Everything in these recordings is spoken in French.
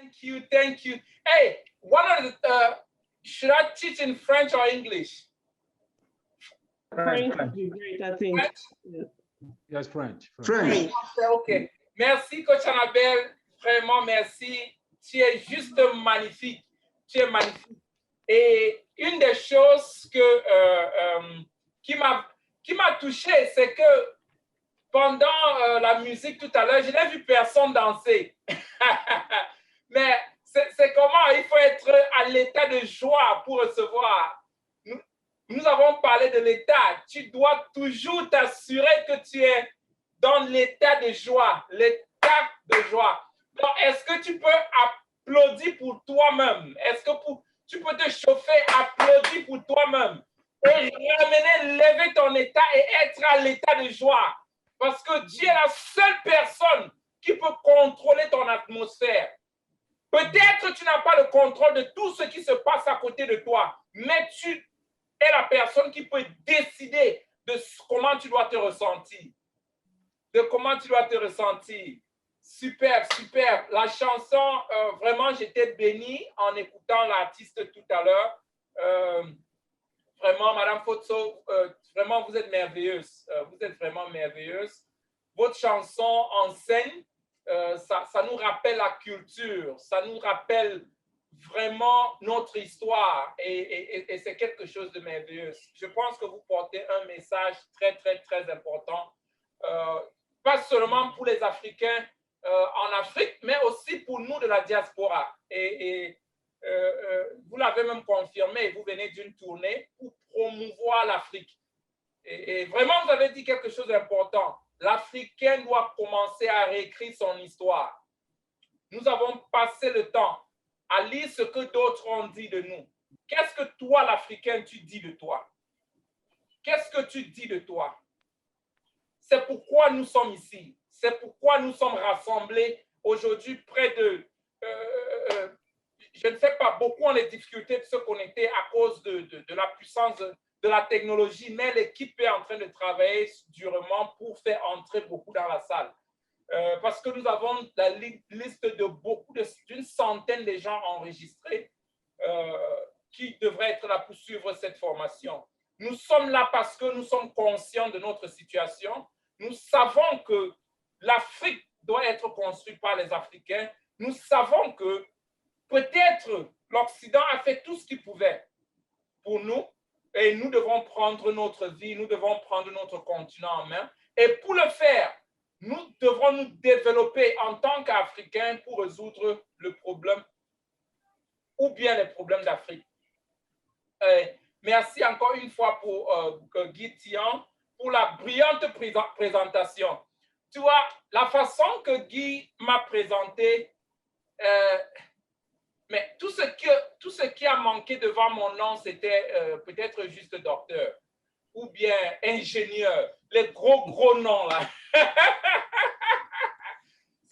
Thank you, thank you. Hey, one of the, should I teach in French or English? French would be great, I think. French? Yes, French. French. Ok. Merci, Coach Annabelle. Vraiment, merci. Tu es juste magnifique. Tu es magnifique. Et une des choses qui m'a touché, c'est que pendant la musique tout à l'heure, je n'ai vu personne danser. Mais c'est comment il faut être à l'état de joie pour recevoir. Nous avons parlé de l'état. Tu dois toujours t'assurer que tu es dans l'état de joie. L'état de joie. Donc, est-ce que tu peux applaudir pour toi-même? Est-ce que tu peux te chauffer, applaudir pour toi-même et ramener, lever ton état et être à l'état de joie? Parce que Dieu est la seule personne qui peut contrôler ton atmosphère. Peut-être tu n'as pas le contrôle de tout ce qui se passe à côté de toi, mais tu es la personne qui peut décider de comment tu dois te ressentir. De comment tu dois te ressentir. Super, super. La chanson, vraiment, j'étais béni en écoutant l'artiste tout à l'heure. Vraiment, Madame Fotso, vraiment, vous êtes merveilleuse. Vous êtes vraiment merveilleuse. Votre chanson enseigne. Ça nous rappelle la culture. Ça nous rappelle vraiment notre histoire. Et c'est quelque chose de merveilleux. Je pense que vous portez un message très, très, très important. Pas seulement pour les Africains en Afrique, mais aussi pour nous de la diaspora. Vous l'avez même confirmé, vous venez d'une tournée pour promouvoir l'Afrique. Et vraiment, vous avez dit quelque chose d'important. L'Africain doit commencer à réécrire son histoire. Nous avons passé le temps à lire ce que d'autres ont dit de nous. Qu'est-ce que toi, l'Africain, tu dis de toi? Qu'est-ce que tu dis de toi? C'est pourquoi nous sommes ici. C'est pourquoi nous sommes rassemblés aujourd'hui près de... je ne sais pas, beaucoup ont les difficultés de se connecter à cause de la puissance de la technologie, mais l'équipe est en train de travailler durement pour faire entrer beaucoup dans la salle. Parce que nous avons la liste d'une centaine de gens enregistrés qui devraient être là pour suivre cette formation. Nous sommes là parce que nous sommes conscients de notre situation. Nous savons que l'Afrique doit être construite par les Africains. Nous savons que peut-être l'Occident a fait tout ce qu'il pouvait pour nous et nous devons prendre notre vie, nous devons prendre notre continent en main. Et pour le faire, nous devrons nous développer en tant qu'Africains pour résoudre le problème ou bien les problèmes d'Afrique. Merci encore une fois pour Guy Tian pour la brillante présentation. Tu vois, la façon que Guy m'a présenté, mais tout ce qui a manqué devant mon nom, c'était peut-être juste docteur ou bien ingénieur, les gros noms là.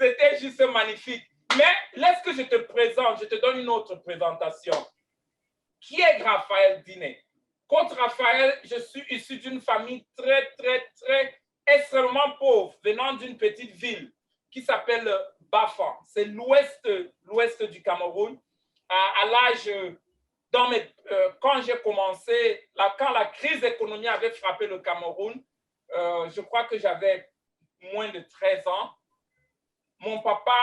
C'était juste magnifique. Mais laisse que je te présente, je te donne une autre présentation. Qui est Raphaël Diné? Contre Raphaël, je suis issu d'une famille très, très, très extrêmement pauvre, venant d'une petite ville qui s'appelle Bafan. C'est l'ouest du Cameroun. À l'âge, quand j'ai commencé, quand la crise économique avait frappé le Cameroun, je crois que j'avais moins de 13 ans. Mon papa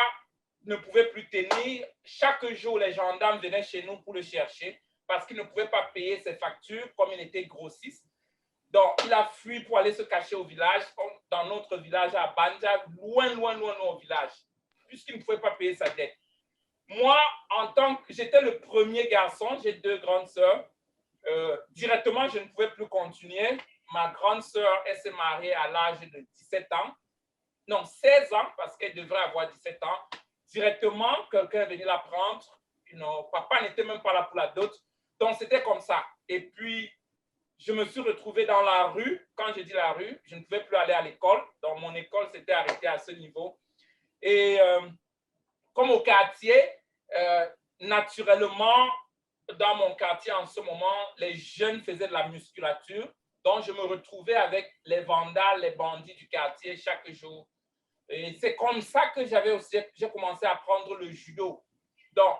ne pouvait plus tenir. Chaque jour, les gendarmes venaient chez nous pour le chercher parce qu'il ne pouvait pas payer ses factures comme il était grossiste. Donc, il a fui pour aller se cacher au village, dans notre village à Banja, loin au village, puisqu'il ne pouvait pas payer sa dette. Moi, j'étais le premier garçon, j'ai 2 grandes sœurs. Directement, je ne pouvais plus continuer. Ma grande sœur, elle s'est mariée à l'âge de 17 ans. Non, 16 ans, parce qu'elle devrait avoir 17 ans. Directement, quelqu'un est venu la prendre. Papa n'était même pas là pour la dot. Donc, c'était comme ça. Et puis, je me suis retrouvé dans la rue. Quand je dis la rue, je ne pouvais plus aller à l'école. Donc, mon école s'était arrêtée à ce niveau. Et comme au quartier, naturellement, dans mon quartier en ce moment, les jeunes faisaient de la musculature. Donc, je me retrouvais avec les vandales, les bandits du quartier chaque jour. Et c'est comme ça que j'ai commencé à apprendre le judo. Donc,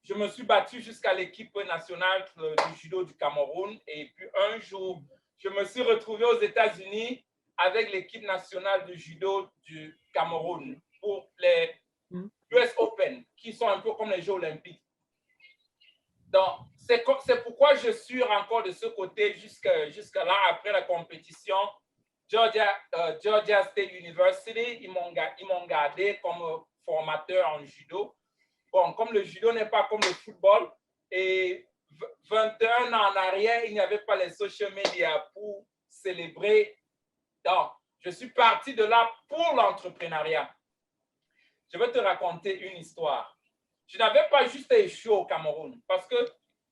je me suis battu jusqu'à l'équipe nationale du judo du Cameroun. Et puis un jour, je me suis retrouvé aux États-Unis avec l'équipe nationale de judo du Cameroun pour les US Open, qui sont un peu comme les Jeux olympiques. Donc, c'est pourquoi je suis encore de ce côté jusqu'à là, après la compétition. Georgia State University, ils m'ont gardé comme formateur en judo. Bon, comme le judo n'est pas comme le football, et 21 ans en arrière, il n'y avait pas les social media pour célébrer. Donc, je suis parti de là pour l'entrepreneuriat. Je vais te raconter une histoire. Je n'avais pas juste échoué au Cameroun, parce que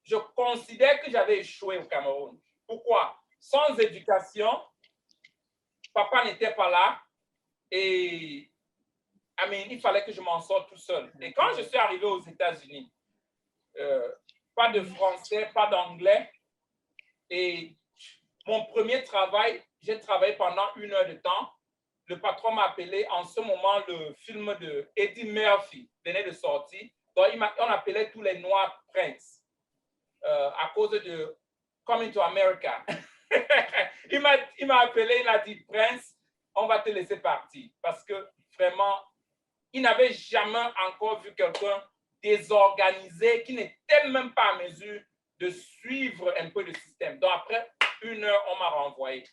je considère que j'avais échoué au Cameroun. Pourquoi? Sans éducation, papa n'était pas là, et il fallait que je m'en sorte tout seul. Et quand je suis arrivé aux États-Unis, pas de français, pas d'anglais. Et mon premier travail, j'ai travaillé pendant 1 heure de temps. Le patron m'a appelé. En ce moment, le film de Eddie Murphy venait de sortir. Donc, on appelait tous les Noirs princes à cause de Coming to America. il m'a appelé, il a dit, Prince, on va te laisser partir. Parce que vraiment, il n'avait jamais encore vu quelqu'un désorganisé qui n'était même pas à mesure de suivre un peu le système. Donc, après 1 heure, on m'a renvoyé.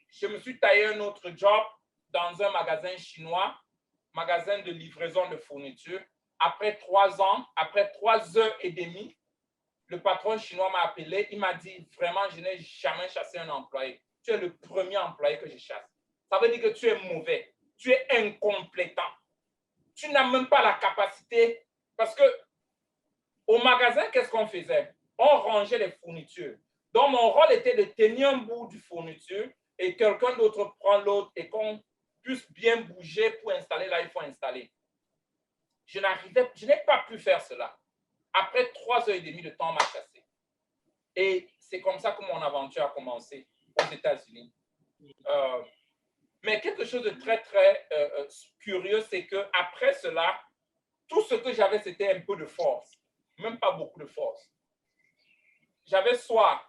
Je me suis taillé un autre job dans un magasin chinois, magasin de livraison de fournitures. Après 3 ans, après 3 heures et demie, le patron chinois m'a appelé. Il m'a dit, vraiment, je n'ai jamais chassé un employé. Tu es le premier employé que je chasse. Ça veut dire que tu es mauvais, tu es incompétent. Tu n'as même pas la capacité, parce que au magasin, qu'est-ce qu'on faisait? On rangeait les fournitures. Donc, mon rôle était de tenir un bout du fourniture et quelqu'un d'autre prend l'autre et qu'on puisse bien bouger pour installer là, il faut installer. Je n'ai pas pu faire cela. Après 3 heures et demie de temps, on m'a chassé. Et c'est comme ça que mon aventure a commencé aux États-Unis. Mais quelque chose de très, très curieux, c'est qu'après cela, tout ce que j'avais, c'était un peu de force. Même pas beaucoup de force. J'avais soit,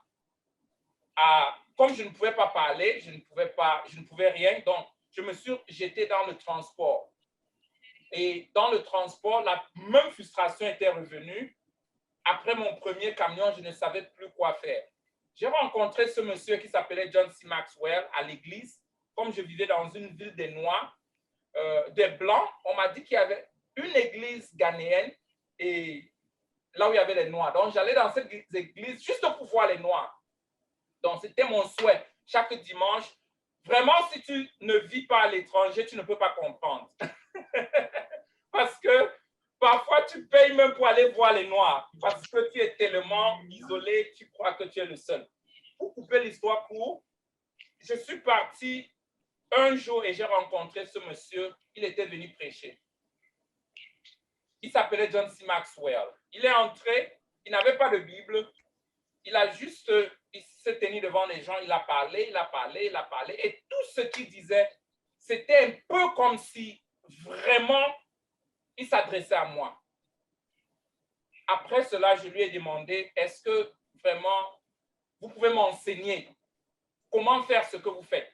comme je ne pouvais pas parler, je ne pouvais rien, donc je me suis jeté dans le transport. Et dans le transport, la même frustration était revenue. Après mon premier camion, je ne savais plus quoi faire. J'ai rencontré ce monsieur qui s'appelait John C. Maxwell à l'église. Comme je vivais dans une ville des Noirs, des Blancs, on m'a dit qu'il y avait une église ghanéenne et là où il y avait les Noirs. Donc, j'allais dans cette église juste pour voir les Noirs. Donc, c'était mon souhait. Chaque dimanche, vraiment, si tu ne vis pas à l'étranger, tu ne peux pas comprendre. Parce que parfois, tu payes même pour aller voir les Noirs. Parce que tu es tellement isolé, tu crois que tu es le seul. Pour couper l'histoire courte, je suis parti un jour et j'ai rencontré ce monsieur. Il était venu prêcher. Il s'appelait John C. Maxwell. Il est entré, il n'avait pas de Bible. Il s'est tenu devant les gens, il a parlé. Et tout ce qu'il disait, c'était un peu comme si vraiment il s'adressait à moi. Après cela, je lui ai demandé, est-ce que vraiment vous pouvez m'enseigner comment faire ce que vous faites?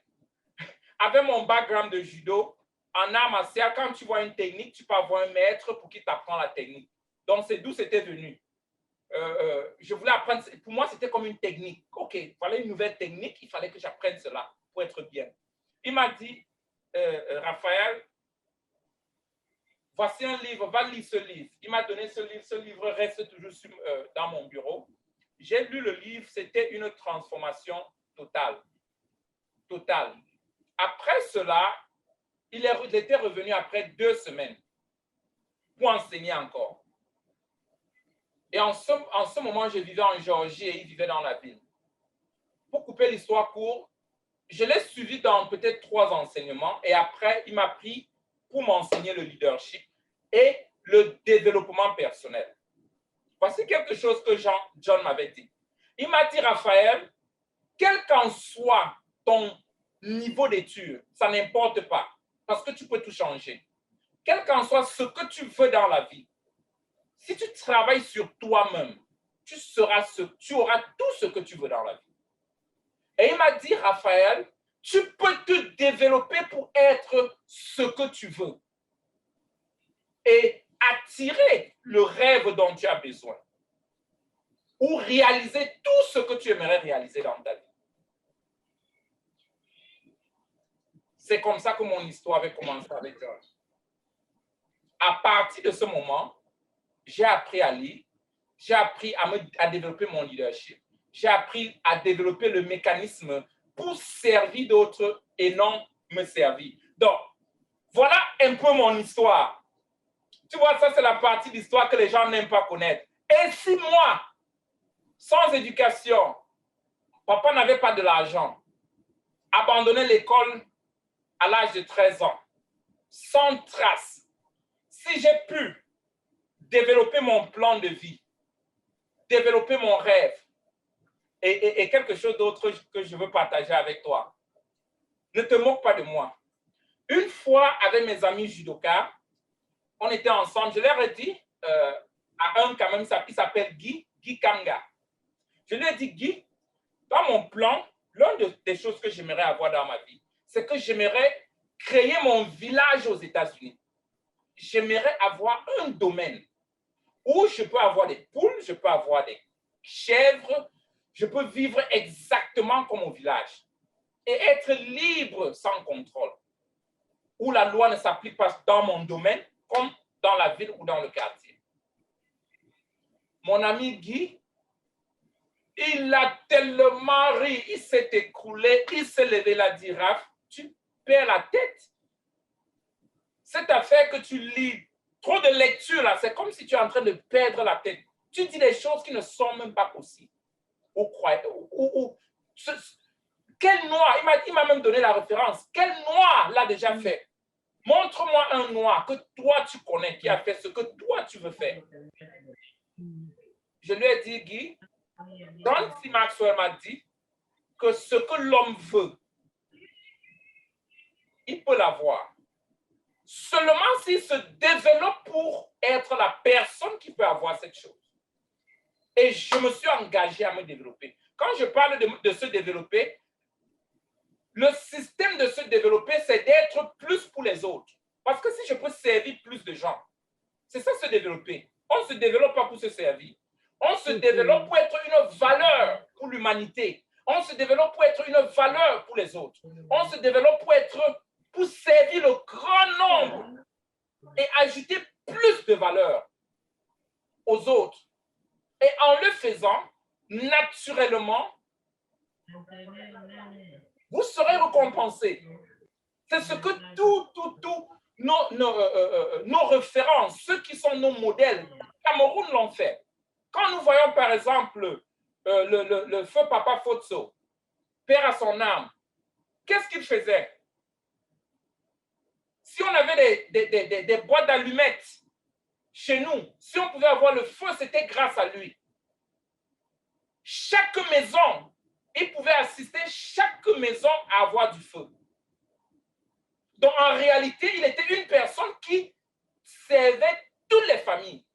Avec mon background de judo, en art martial, quand tu vois une technique, tu peux avoir un maître pour qui t'apprend la technique. Donc, c'est d'où c'était venu. Je voulais apprendre, pour moi, c'était comme une technique. OK, il fallait une nouvelle technique, il fallait que j'apprenne cela pour être bien. Il m'a dit, Raphaël, voici un livre, va lire ce livre. Il m'a donné ce livre reste toujours dans mon bureau. J'ai lu le livre, c'était une transformation totale. Totale. Après cela, il était revenu après 2 semaines pour enseigner encore. Et en ce moment, je vivais en Géorgie et il vivait dans la ville. Pour couper l'histoire courte, je l'ai suivi dans peut-être 3 enseignements et après, il m'a pris pour m'enseigner le leadership et le développement personnel. Voici quelque chose que John m'avait dit. Il m'a dit, Raphaël, quel qu'en soit ton niveau d'études, ça n'importe pas, parce que tu peux tout changer. Quel qu'en soit ce que tu veux dans la vie, Si tu travailles sur toi-même, tu auras tout ce que tu veux dans la vie. Et il m'a dit, Raphaël, tu peux te développer pour être ce que tu veux et attirer le rêve dont tu as besoin ou réaliser tout ce que tu aimerais réaliser dans ta vie. C'est comme ça que mon histoire avait commencé avec John. À partir de ce moment, j'ai appris à lire, j'ai appris à développer mon leadership, j'ai appris à développer le mécanisme pour servir d'autres et non me servir. Donc, voilà un peu mon histoire. Tu vois, ça c'est la partie de l'histoire que les gens n'aiment pas connaître. Et si moi, sans éducation, papa n'avait pas de l'argent, abandonné l'école à l'âge de 13 ans, sans trace, si j'ai pu développer mon plan de vie, développer mon rêve et quelque chose d'autre que je veux partager avec toi, ne te moque pas de moi. Une fois, avec mes amis judokas, on était ensemble, je leur ai dit, à un quand même, il s'appelle Guy Kanga. Je lui ai dit, Guy, dans mon plan, l'une des choses que j'aimerais avoir dans ma vie, c'est que j'aimerais créer mon village aux États-Unis. J'aimerais avoir un domaine où je peux avoir des poules, je peux avoir des chèvres, je peux vivre exactement comme au village et être libre sans contrôle, où la loi ne s'applique pas dans mon domaine comme dans la ville ou dans le quartier. Mon ami Guy, il a tellement ri, il s'est écroulé, il s'est levé, la dit, Raph, tu perds la tête. Cette affaire que tu lis, trop de lecture là, c'est comme si tu es en train de perdre la tête. Tu dis des choses qui ne sont même pas possibles. Quel noir, il m'a même donné la référence, quel noir l'a déjà fait? Montre-moi un noir que toi tu connais, qui a fait ce que toi tu veux faire. Je lui ai dit, Guy, John C. Maxwell m'a dit que ce que l'homme veut, il peut l'avoir. Seulement s'il se développe pour être la personne qui peut avoir cette chose. Et je me suis engagé à me développer. Quand je parle de se développer, le système de se développer, c'est d'être plus pour les autres. Parce que si je peux servir plus de gens, c'est ça se développer. On ne se développe pas pour se servir. On se développe pour être une valeur pour l'humanité. On se développe pour être une valeur pour les autres. On se développe pour servir le grand nombre et ajouter plus de valeur aux autres. Et en le faisant, naturellement, vous serez récompensé. C'est ce que tous nos références, ceux qui sont nos modèles, Cameroun l'ont fait. Quand nous voyons par exemple le feu Papa Fotso, père à son âme, qu'est-ce qu'il faisait? Si on avait des boîtes d'allumettes chez nous, si on pouvait avoir le feu, c'était grâce à lui. Chaque maison, il pouvait assister chaque maison à avoir du feu. Donc, en réalité, il était une personne qui servait toutes les familles.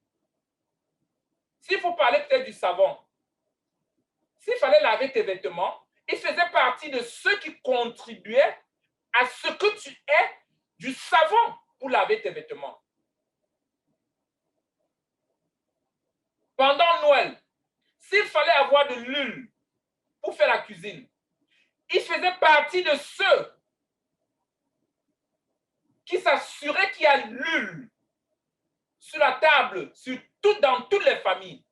S'il faut parler peut-être du savon, s'il fallait laver tes vêtements, il faisait partie de ceux qui contribuaient à ce que tu aies du savon pour laver tes vêtements. Pendant Noël, s'il fallait avoir de l'huile pour faire la cuisine, il faisait partie de ceux qui s'assuraient qu'il y a l'huile sur la table, dans toutes les familles.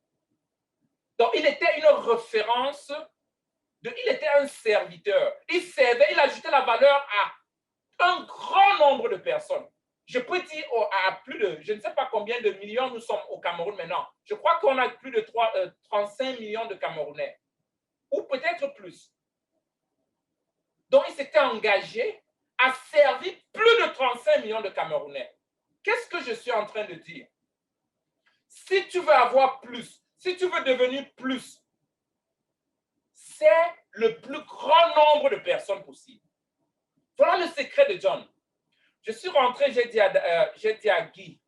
Donc, il était une référence, il était un serviteur. Il servait, il ajoutait la valeur à un grand nombre de personnes. Je peux dire à plus de, je ne sais pas combien de millions nous sommes au Cameroun maintenant. Je crois qu'on a plus de 35 millions de Camerounais, ou peut-être plus. Donc, il s'était engagé à servir plus de 35 millions de Camerounais. Qu'est-ce que je suis en train de dire? Si tu veux avoir plus, si tu veux devenir plus, c'est le plus grand nombre de personnes possible. Voilà le secret de John. Je suis rentré, j'ai dit à Guy,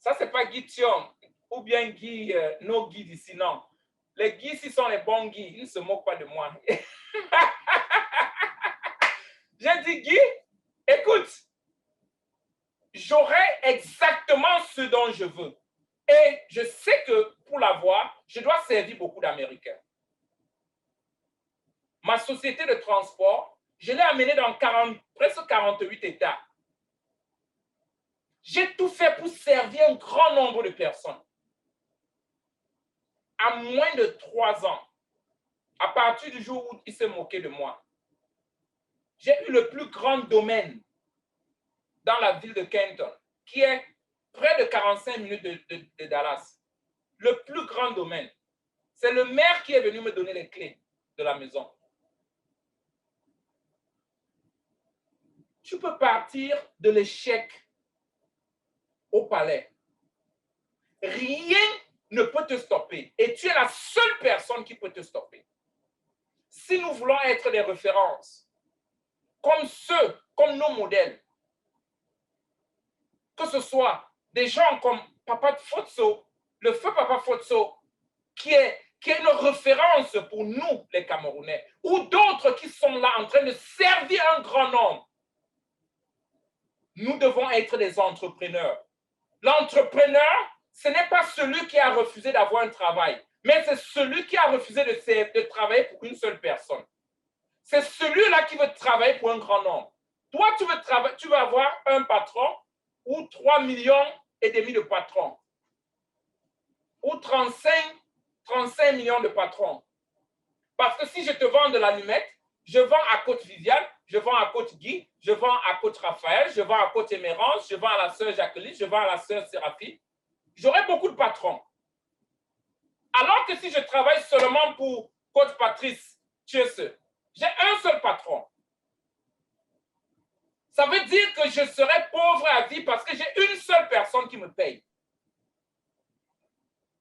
Ça, c'est pas Guy Thion ou bien Guy, nos Guy d'ici, non. Les Guy ici sont les bons Guy. Ils ne se moquent pas de moi. J'ai dit, Guy, écoute, j'aurai exactement ce dont je veux. Et je sais que pour l'avoir, je dois servir beaucoup d'Américains. Ma société de transport, je l'ai amenée dans presque 48 États. J'ai tout fait pour servir un grand nombre de personnes. À moins de 3 ans, à partir du jour où il s'est moqué de moi, j'ai eu le plus grand domaine dans la ville de Kenton, qui est près de 45 minutes de Dallas. Le plus grand domaine. C'est le maire qui est venu me donner les clés de la maison. Tu peux partir de l'échec au palais. Rien ne peut te stopper. Et tu es la seule personne qui peut te stopper. Si nous voulons être des références, comme nos modèles, que ce soit des gens comme Papa Fotso, le feu Papa Fotso, qui est une référence pour nous, les Camerounais, ou d'autres qui sont là en train de servir un grand nombre. Nous devons être des entrepreneurs. L'entrepreneur, ce n'est pas celui qui a refusé d'avoir un travail, mais c'est celui qui a refusé de travailler pour une seule personne. C'est celui-là qui veut travailler pour un grand nombre. Toi, tu veux avoir un patron ou 3,5 millions de patrons ou 35 millions de patrons. Parce que si je te vends de l'allumette, je vends à Côte-Viviane, je vends à Côte-Guy, je vends à Côte-Raphaël, je vends à Côte-Émérance, je vends à la sœur Jacqueline, je vends à la sœur Séraphine. J'aurai beaucoup de patrons. Alors que si je travaille seulement pour Côte-Patrice, j'ai un seul patron. Ça veut dire que je serai pauvre à vie parce que j'ai une seule personne qui me paye.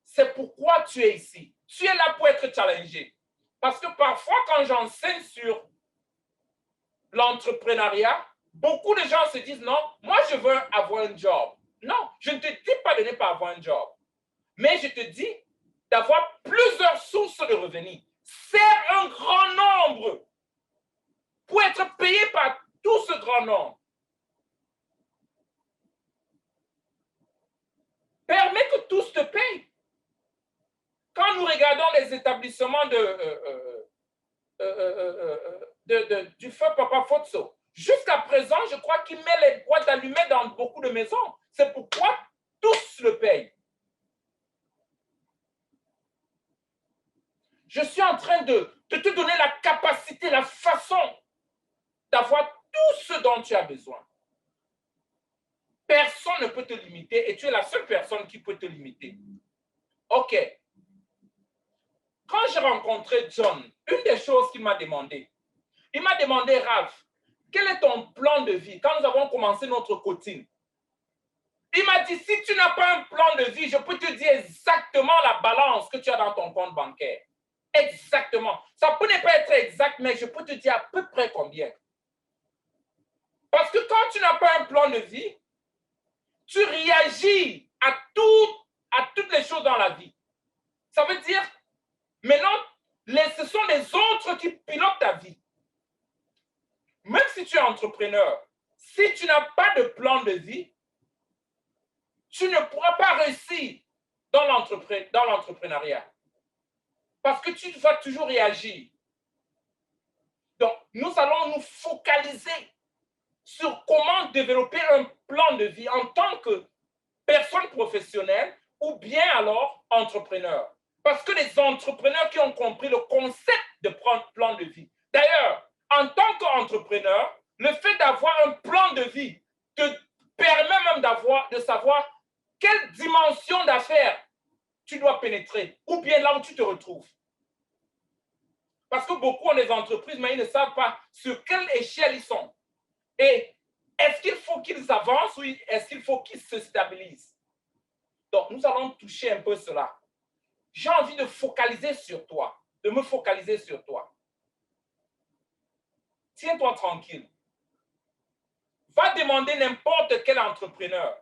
C'est pourquoi tu es ici. Tu es là pour être challengé. Parce que parfois, quand j'enseigne sur l'entrepreneuriat, beaucoup de gens se disent non, moi je veux avoir un job. Non, je ne te dis pas de ne pas avoir un job. Mais je te dis d'avoir plusieurs sources de revenus. Sers un grand nombre pour être payé par tout ce grand nombre. Permets que tous te payent. Quand nous regardons les établissements du feu Papa Fotso, jusqu'à présent, je crois qu'il met les boîtes allumées dans beaucoup de maisons. C'est pourquoi tous le payent. Je suis en train de te donner la capacité, la façon d'avoir tout ce dont tu as besoin. Personne ne peut te limiter et tu es la seule personne qui peut te limiter. OK. Quand j'ai rencontré John, une des choses qu'il m'a demandé, il m'a demandé, Raph, quel est ton plan de vie quand nous avons commencé notre coaching? Il m'a dit, si tu n'as pas un plan de vie, je peux te dire exactement la balance que tu as dans ton compte bancaire. Exactement. Ça peut ne pas être exact, mais je peux te dire à peu près combien. Parce que quand tu n'as pas un plan de vie, tu réagis à toutes les choses dans la vie. Ça veut dire, maintenant, ce sont les autres qui pilotent ta vie. Même si tu es entrepreneur, si tu n'as pas de plan de vie, tu ne pourras pas réussir dans l'entrepreneuriat. Parce que tu vas toujours réagir. Donc, nous allons nous focaliser sur comment développer un plan de vie en tant que personne professionnelle ou bien alors entrepreneur. Parce que les entrepreneurs qui ont compris le concept de plan de vie. D'ailleurs, en tant qu'entrepreneur, le fait d'avoir un plan de vie te permet même de savoir quelle dimension d'affaires tu dois pénétrer ou bien là où tu te retrouves. Parce que beaucoup ont des entreprises, mais ils ne savent pas sur quelle échelle ils sont. Et est-ce qu'il faut qu'ils avancent ou est-ce qu'il faut qu'ils se stabilisent? Donc, nous allons toucher un peu cela. J'ai envie de focaliser sur toi, de me focaliser sur toi. Tiens-toi tranquille. Va demander n'importe quel entrepreneur.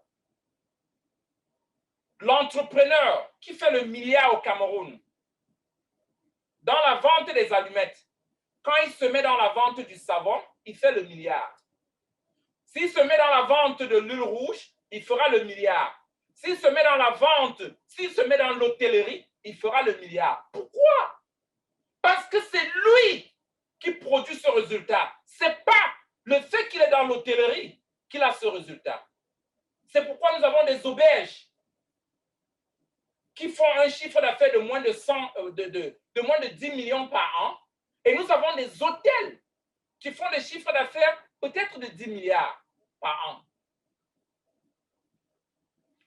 l'entrepreneur qui fait le milliard au Cameroun, dans la vente des allumettes, quand il se met dans la vente du savon, il fait le milliard. S'il se met dans la vente de l'huile rouge, il fera le milliard. S'il se met dans la vente, s'il se met dans l'hôtellerie, il fera le milliard. Pourquoi? Parce que c'est lui qui produit ce résultat. Ce n'est pas le fait qu'il est dans l'hôtellerie qu'il a ce résultat. C'est pourquoi nous avons des auberges qui font un chiffre d'affaires de moins de moins de 10 millions par an. Et nous avons des hôtels qui font des chiffres d'affaires peut-être de 10 milliards par an.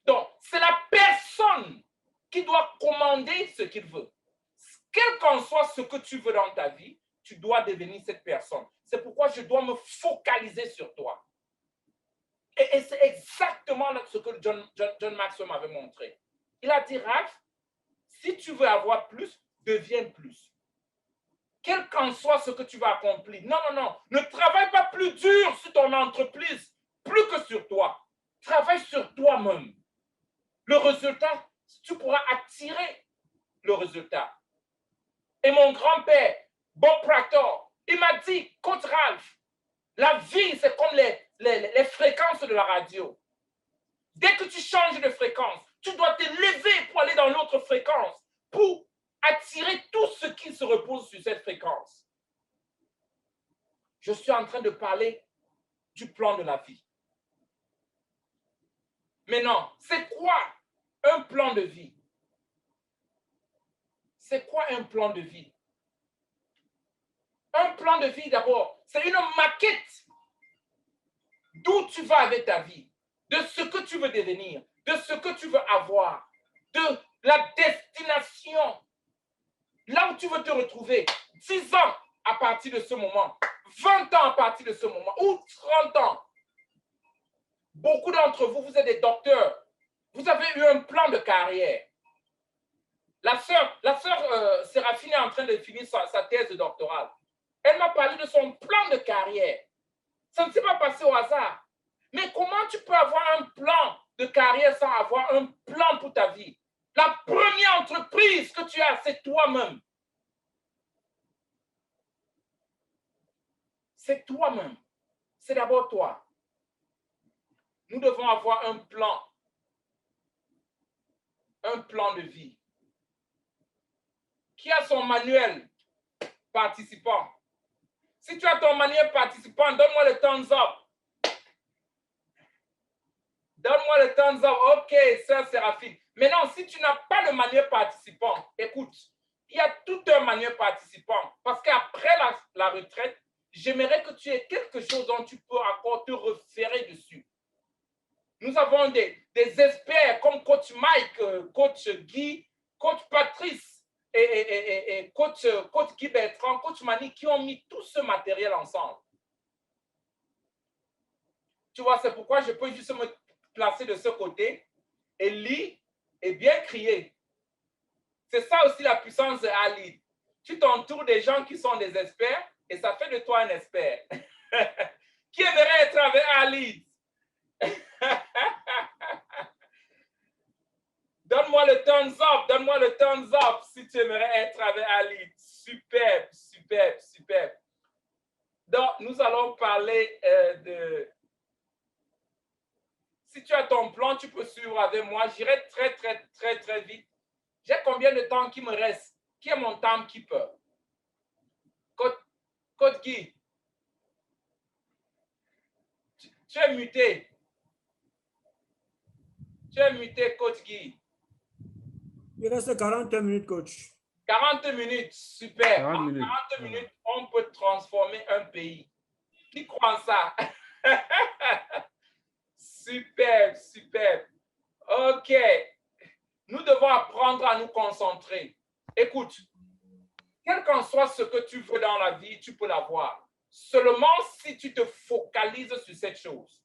Donc, c'est la personne qui doit commander ce qu'il veut. Quel qu'en soit ce que tu veux dans ta vie, tu dois devenir cette personne. C'est pourquoi je dois me focaliser sur toi. Et c'est exactement ce que John Maxwell m'avait montré. Il a dit, Raph, si tu veux avoir plus, deviens plus. Quel qu'en soit ce que tu vas accomplir. Non, non, non. Ne travaille pas plus dur sur ton entreprise, plus que sur toi. Travaille sur toi-même. Le résultat, tu pourras attirer le résultat. Et mon grand-père, Bob Proctor, il m'a dit, Coach Ralph, la vie, c'est comme les fréquences de la radio. Dès que tu changes de fréquence, tu dois te lever pour aller dans l'autre fréquence, pour attirer tout ce qui se repose sur cette fréquence. Je suis en train de parler du plan de la vie. Maintenant, c'est quoi un plan de vie? C'est quoi un plan de vie? Un plan de vie, d'abord, c'est une maquette d'où tu vas avec ta vie, de ce que tu veux devenir, de ce que tu veux avoir, de la destination, là où tu veux te retrouver, 10 ans à partir de ce moment, 20 ans à partir de ce moment, ou 30 ans. Beaucoup d'entre vous, vous êtes des docteurs, vous avez eu un plan de carrière. La sœur Séraphine est en train de finir sa thèse de doctorat. Elle m'a parlé de son plan de carrière. Ça ne s'est pas passé au hasard. Mais comment tu peux avoir un plan de carrière sans avoir un plan pour ta vie? La première entreprise que tu as, c'est toi-même. C'est toi-même. C'est d'abord toi. Nous devons avoir un plan de vie. Qui a son manuel participant? Si tu as ton manuel participant, donne-moi le thumbs up. Donne-moi le thumbs up. OK, sœur Séraphine. Maintenant, si tu n'as pas le manuel participant, écoute, il y a tout un manuel participant. Parce qu'après la retraite, j'aimerais que tu aies quelque chose dont tu peux encore te référer dessus. Nous avons des experts comme Coach Mike, Coach Guy, Coach Patrice et Coach Guy Bertrand, Coach Mani, qui ont mis tout ce matériel ensemble. Tu vois, c'est pourquoi je peux juste me placer de ce côté et lire et bien crier. C'est ça aussi la puissance de Ali. Tu t'entoures des gens qui sont des experts et ça fait de toi un expert. Qui aimerait être avec Ali? Donne-moi le thumbs up, donne-moi le thumbs up si tu aimerais être avec Ali. Superbe, superbe, superbe. Donc, nous allons parler de... Si tu as ton plan, tu peux suivre avec moi. J'irai très, très, très, très vite. J'ai combien de temps qui me reste? Qui est mon timekeeper? Code Guy. Tu es muté. Tu es muté, Coach Guy. Il reste 40 minutes, coach. 40 minutes, super. 40 en minutes. 40 minutes, on peut transformer un pays. Qui croit en ça? Super, super. OK. Nous devons apprendre à nous concentrer. Écoute, quel qu'en soit ce que tu veux dans la vie, tu peux l'avoir. Seulement si tu te focalises sur cette chose.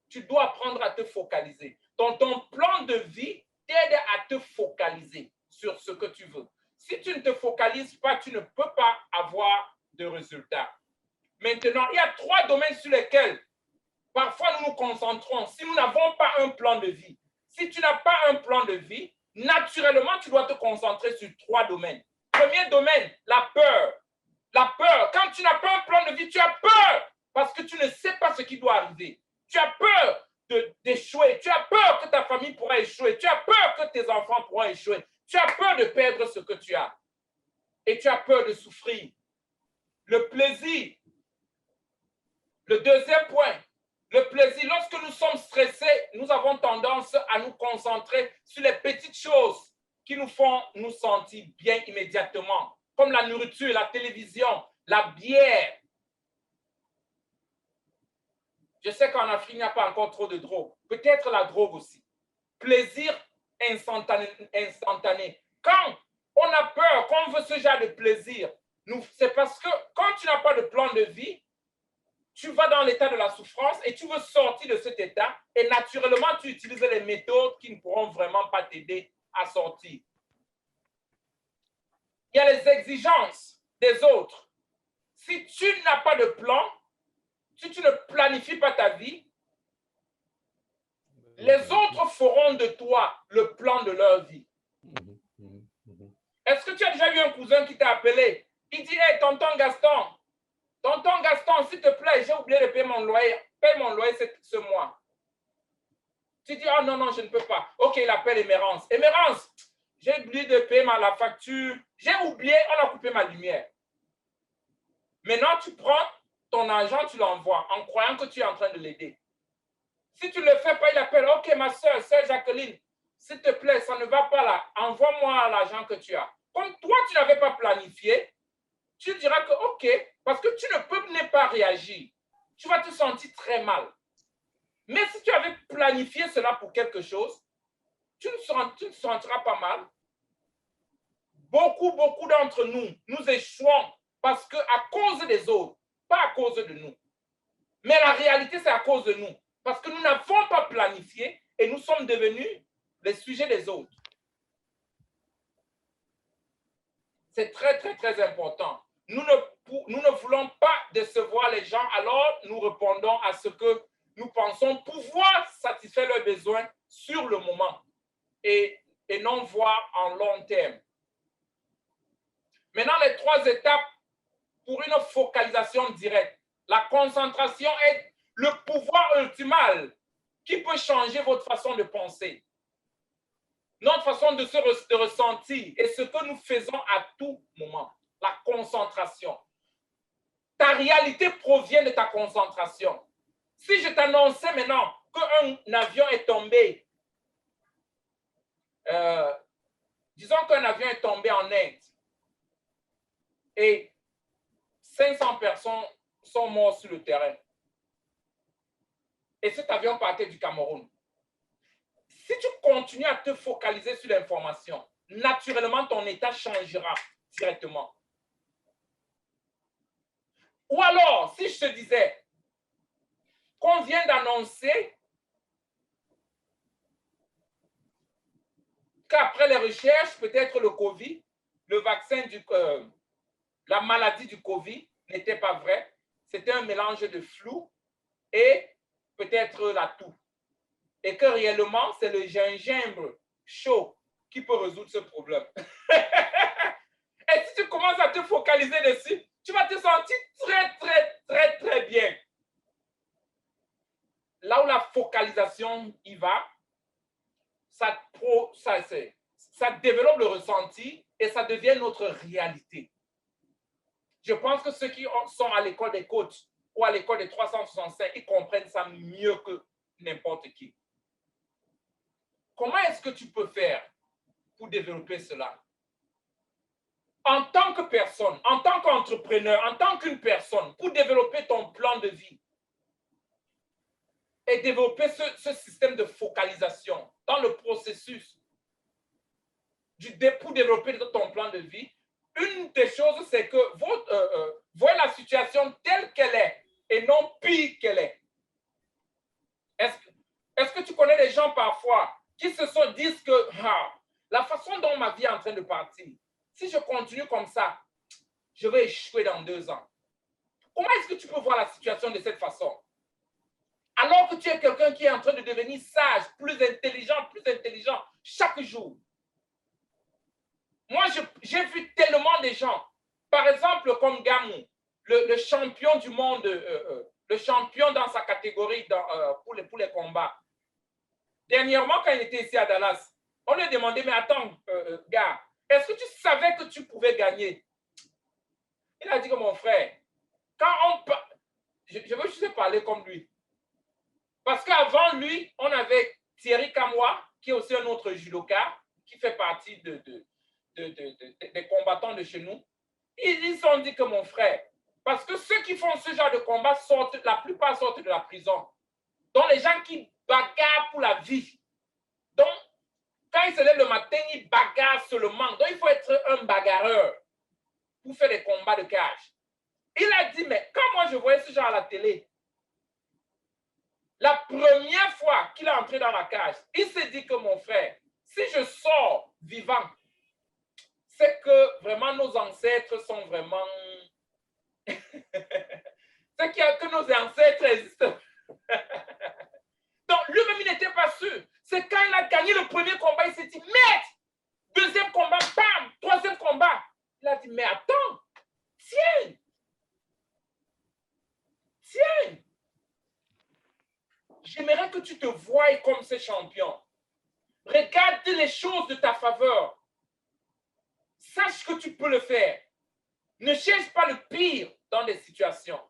Tu dois apprendre à te focaliser. Donc, ton plan de vie t'aide à te focaliser sur ce que tu veux. Si tu ne te focalises pas, tu ne peux pas avoir de résultats. Maintenant, il y a 3 domaines sur lesquels parfois nous nous concentrons. Si nous n'avons pas un plan de vie, Si tu n'as pas un plan de vie, naturellement, tu dois te concentrer sur 3 domaines. Premier domaine, la peur. La peur. Quand tu n'as pas un plan de vie, tu as peur parce que tu ne sais pas ce qui doit arriver. Tu as peur d'échouer. Tu as peur que ta famille pourra échouer. Tu as peur que tes enfants pourront échouer. Tu as peur de perdre ce que tu as. Et tu as peur de souffrir. Le plaisir. Le deuxième point, le plaisir. Lorsque nous sommes stressés, nous avons tendance à nous concentrer sur les petites choses qui nous font nous sentir bien immédiatement, comme la nourriture, la télévision, la bière. Je sais qu'en Afrique, il n'y a pas encore trop de drogue. Peut-être la drogue aussi. Plaisir instantané. Quand on a peur, quand on veut ce genre de plaisir, c'est parce que quand tu n'as pas de plan de vie, tu vas dans l'état de la souffrance et tu veux sortir de cet état et naturellement, tu utilises les méthodes qui ne pourront vraiment pas t'aider à sortir. Il y a les exigences des autres. Si tu n'as pas de plan, si tu ne planifies pas ta vie, les autres feront de toi le plan de leur vie. Est-ce que tu as déjà eu un cousin qui t'a appelé? Il dit, hey, tonton Gaston, s'il te plaît, j'ai oublié de payer mon loyer. Paye mon loyer ce mois. Tu dis, oh non, je ne peux pas. Ok, il appelle Émérance. Émérance, j'ai oublié de payer la facture. J'ai oublié, on a coupé ma lumière. Maintenant, tu prends ton argent, tu l'envoies en croyant que tu es en train de l'aider. Si tu ne le fais pas, il appelle, ok, ma soeur Jacqueline, s'il te plaît, ça ne va pas là. Envoie-moi l'argent que tu as. Comme toi, tu n'avais pas planifié, tu diras que ok, parce que tu ne peux pas réagir. Tu vas te sentir très mal. Mais si tu avais planifié cela pour quelque chose, tu ne te sentiras pas mal. Beaucoup d'entre nous échouons parce qu'à cause des autres, pas à cause de nous. Mais la réalité, c'est à cause de nous. Parce que nous n'avons pas planifié et nous sommes devenus les sujets des autres. C'est très important. Nous ne voulons pas décevoir les gens, alors nous répondons à ce que nous pensons pouvoir satisfaire leurs besoins sur le moment et non voir en long terme. Maintenant, les 3 étapes pour une focalisation directe. La concentration est le pouvoir ultimal qui peut changer votre façon de penser, notre façon de se ressentir et ce que nous faisons à tout moment. La concentration. Ta réalité provient de ta concentration. Si je t'annonçais maintenant qu'un avion est tombé, disons qu'un avion est tombé en Inde et 500 personnes sont mortes sur le terrain. Et cet avion partait du Cameroun. Si tu continues à te focaliser sur l'information, naturellement, ton état changera directement. Ou alors, si je te disais qu'on vient d'annoncer qu'après les recherches, peut-être le Covid, le vaccin la maladie du Covid n'était pas vrai. C'était un mélange de flou et peut-être la toux. Et que réellement, c'est le gingembre chaud qui peut résoudre ce problème. Et si tu commences à te focaliser dessus, tu vas te sentir très bien. Là où la focalisation y va, ça développe le ressenti et ça devient notre réalité. Je pense que ceux qui sont à l'école des coachs ou à l'école des 365, ils comprennent ça mieux que n'importe qui. Comment est-ce que tu peux faire pour développer cela? En tant que personne, en tant qu'entrepreneur, en tant qu'une personne, pour développer ton plan de vie et développer ce système de focalisation dans le processus pour développer ton plan de vie, une des choses, c'est que voyez la situation telle qu'elle est et non pire qu'elle est. Est-ce que tu connais des gens parfois qui disent que la façon dont ma vie est en train de partir, si je continue comme ça, je vais échouer dans 2 ans. Comment est-ce que tu peux voir la situation de cette façon? Alors que tu es quelqu'un qui est en train de devenir sage, plus intelligent chaque jour. Moi, j'ai vu tellement de gens, par exemple comme Gamou, le champion du monde, le champion dans sa catégorie pour les combats. Dernièrement, quand il était ici à Dallas, on lui a demandé, mais attends, gars, est-ce que tu savais que tu pouvais gagner? Il a dit que mon frère, quand on parle, je veux juste parler comme lui. Parce qu'avant lui, on avait Thierry Kamois, qui est aussi un autre judoka, qui fait partie des combattants de chez nous. Ils ont dit que mon frère, parce que ceux qui font ce genre de combat la plupart sortent de la prison. Donc les gens qui bagarrent pour la vie. Donc, quand ils se lèvent le matin, ils bagarrent seulement. Donc, il faut être un bagarreur pour faire des combats de cage. Il a dit, mais quand moi je voyais ce genre à la télé, la première fois qu'il est entré dans la cage, il s'est dit que mon frère, si je sors vivant, c'est que vraiment nos ancêtres sont vraiment... c'est que nos ancêtres existent. Donc, lui-même, il n'était pas sûr. C'est quand il a gagné le premier combat, il s'est dit, merde! Deuxième combat, bam! Troisième combat. Il a dit, mais attends, tiens! Tiens! J'aimerais que tu te voies comme ce champion. Regarde les choses de ta faveur. Sache que tu peux le faire. Ne cherche pas le pire dans des situations.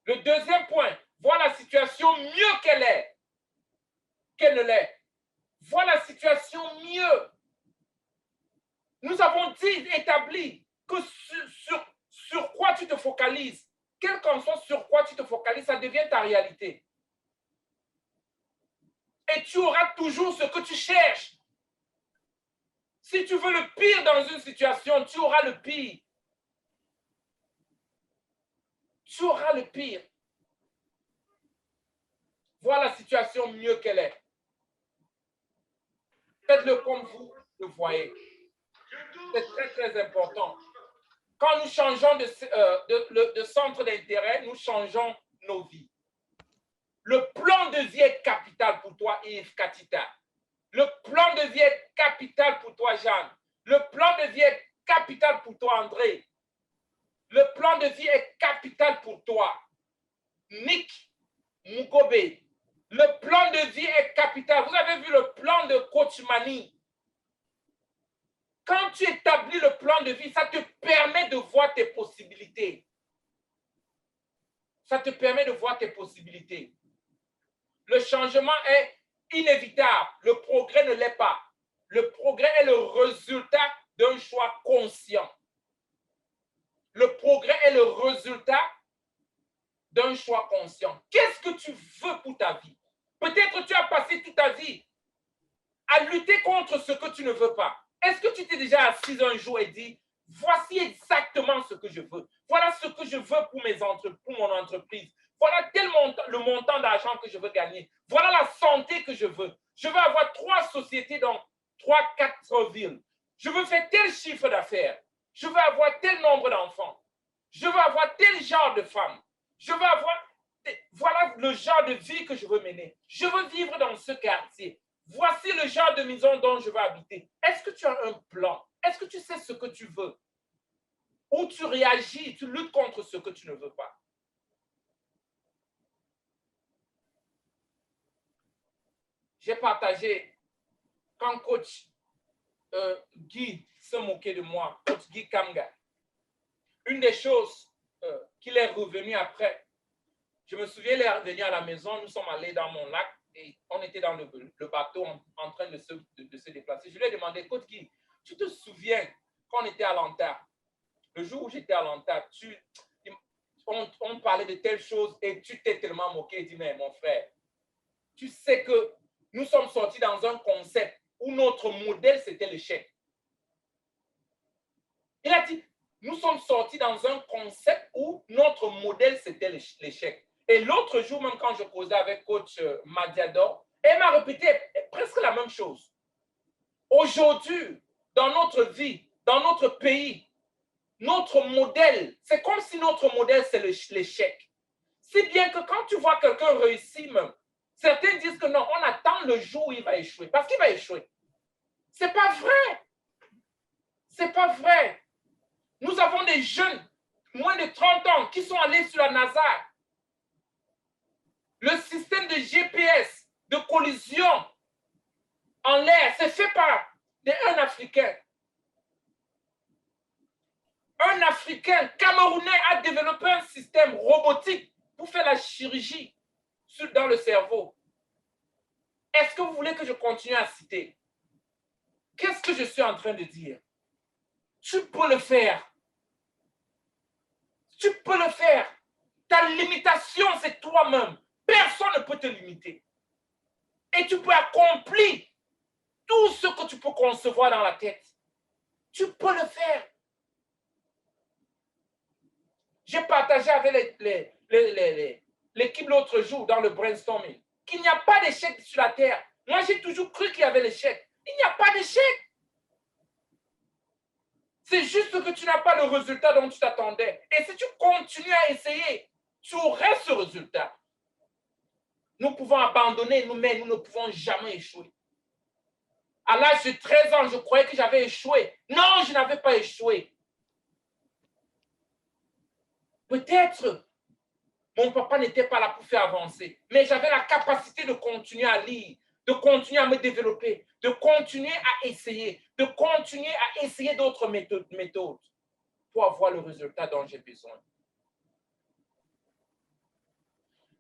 Le deuxième point, vois la situation mieux qu'elle ne l'est. Vois la situation mieux. Nous avons dit, établi, que sur quoi tu te focalises, quel qu'en soit sur quoi tu te focalises, ça devient ta réalité. Et tu auras toujours ce que tu cherches. Si tu veux le pire dans une situation, tu auras le pire. Tu auras le pire. Vois la situation mieux qu'elle est. Faites-le comme vous le voyez. C'est très, très important. Quand nous changeons de centre d'intérêt, nous changeons nos vies. Le plan de vie est capital pour toi, Yves Katita. Le plan de vie est capital pour toi, Jeanne. Le plan de vie est capital pour toi, André. Le plan de vie est capital pour toi, Nick Mugobe. Le plan de vie est capital. Vous avez vu le plan de Coach Mani. Quand tu établis le plan de vie, ça te permet de voir tes possibilités. Ça te permet de voir tes possibilités. Le changement est inévitable. Le progrès ne l'est pas. Le progrès est le résultat d'un choix conscient. Le progrès est le résultat d'un choix conscient. Qu'est-ce que tu veux pour ta vie? Peut-être tu as passé toute ta vie à lutter contre ce que tu ne veux pas. Est-ce que tu t'es déjà assis un jour et dit, voici exactement ce que je veux. Voilà ce que je veux pour mon entreprise. Voilà le montant d'argent que je veux gagner. Voilà la santé que je veux. Je veux avoir 3 sociétés dans 3-4 villes. Je veux faire tel chiffre d'affaires. Je veux avoir tel nombre d'enfants. Je veux avoir tel genre de femme. Je veux avoir... Voilà le genre de vie que je veux mener. Je veux vivre dans ce quartier. Voici le genre de maison dont je veux habiter. Est-ce que tu as un plan? Est-ce que tu sais ce que tu veux? Ou tu réagis, tu luttes contre ce que tu ne veux pas? J'ai partagé, quand coach Guy se moquait de moi, coach Guy Kamga, une des choses qu'il est revenu après, je me souviens, il est revenu à la maison, nous sommes allés dans mon lac et on était dans le bateau en train de se déplacer. Je lui ai demandé, coach Guy, tu te souviens quand on était à l'Anta, le jour où j'étais à l'Anta, on parlait de telles choses et tu t'es tellement moqué. Il dit, mais mon frère, tu sais que nous sommes sortis dans un concept où notre modèle, c'était l'échec. Il a dit, nous sommes sortis dans un concept où notre modèle, c'était l'échec. Et l'autre jour, même quand je causais avec coach Madiador, elle m'a répété presque la même chose. Aujourd'hui, dans notre vie, dans notre pays, notre modèle, c'est comme si notre modèle, c'est l'échec. Si bien que quand tu vois quelqu'un réussir même, certains disent que non, on attend le jour où il va échouer, parce qu'il va échouer. Ce n'est pas vrai. Ce n'est pas vrai. Nous avons des jeunes, moins de 30 ans, qui sont allés sur la NASA. Le système de GPS, de collision en l'air, c'est fait par un Africain. Un Africain camerounais a développé un système robotique pour faire la chirurgie dans le cerveau. Est-ce que vous voulez que je continue à citer? Qu'est-ce que je suis en train de dire? Tu peux le faire. Tu peux le faire. Ta limitation, c'est toi-même. Personne ne peut te limiter. Et tu peux accomplir tout ce que tu peux concevoir dans la tête. Tu peux le faire. J'ai partagé avec l'équipe l'autre jour dans le brainstorming qu'il n'y a pas d'échec sur la terre. Moi, j'ai toujours cru qu'il y avait l'échec. Il n'y a pas d'échec. C'est juste que tu n'as pas le résultat dont tu t'attendais. Et si tu continues à essayer, tu aurais ce résultat. Nous pouvons abandonner, mais nous ne pouvons jamais échouer. À l'âge de 13 ans, je croyais que j'avais échoué. Non, je n'avais pas échoué. Peut-être mon papa n'était pas là pour faire avancer, mais j'avais la capacité de continuer à lire, de continuer à me développer, de continuer à essayer, de continuer à essayer d'autres méthodes pour avoir le résultat dont j'ai besoin.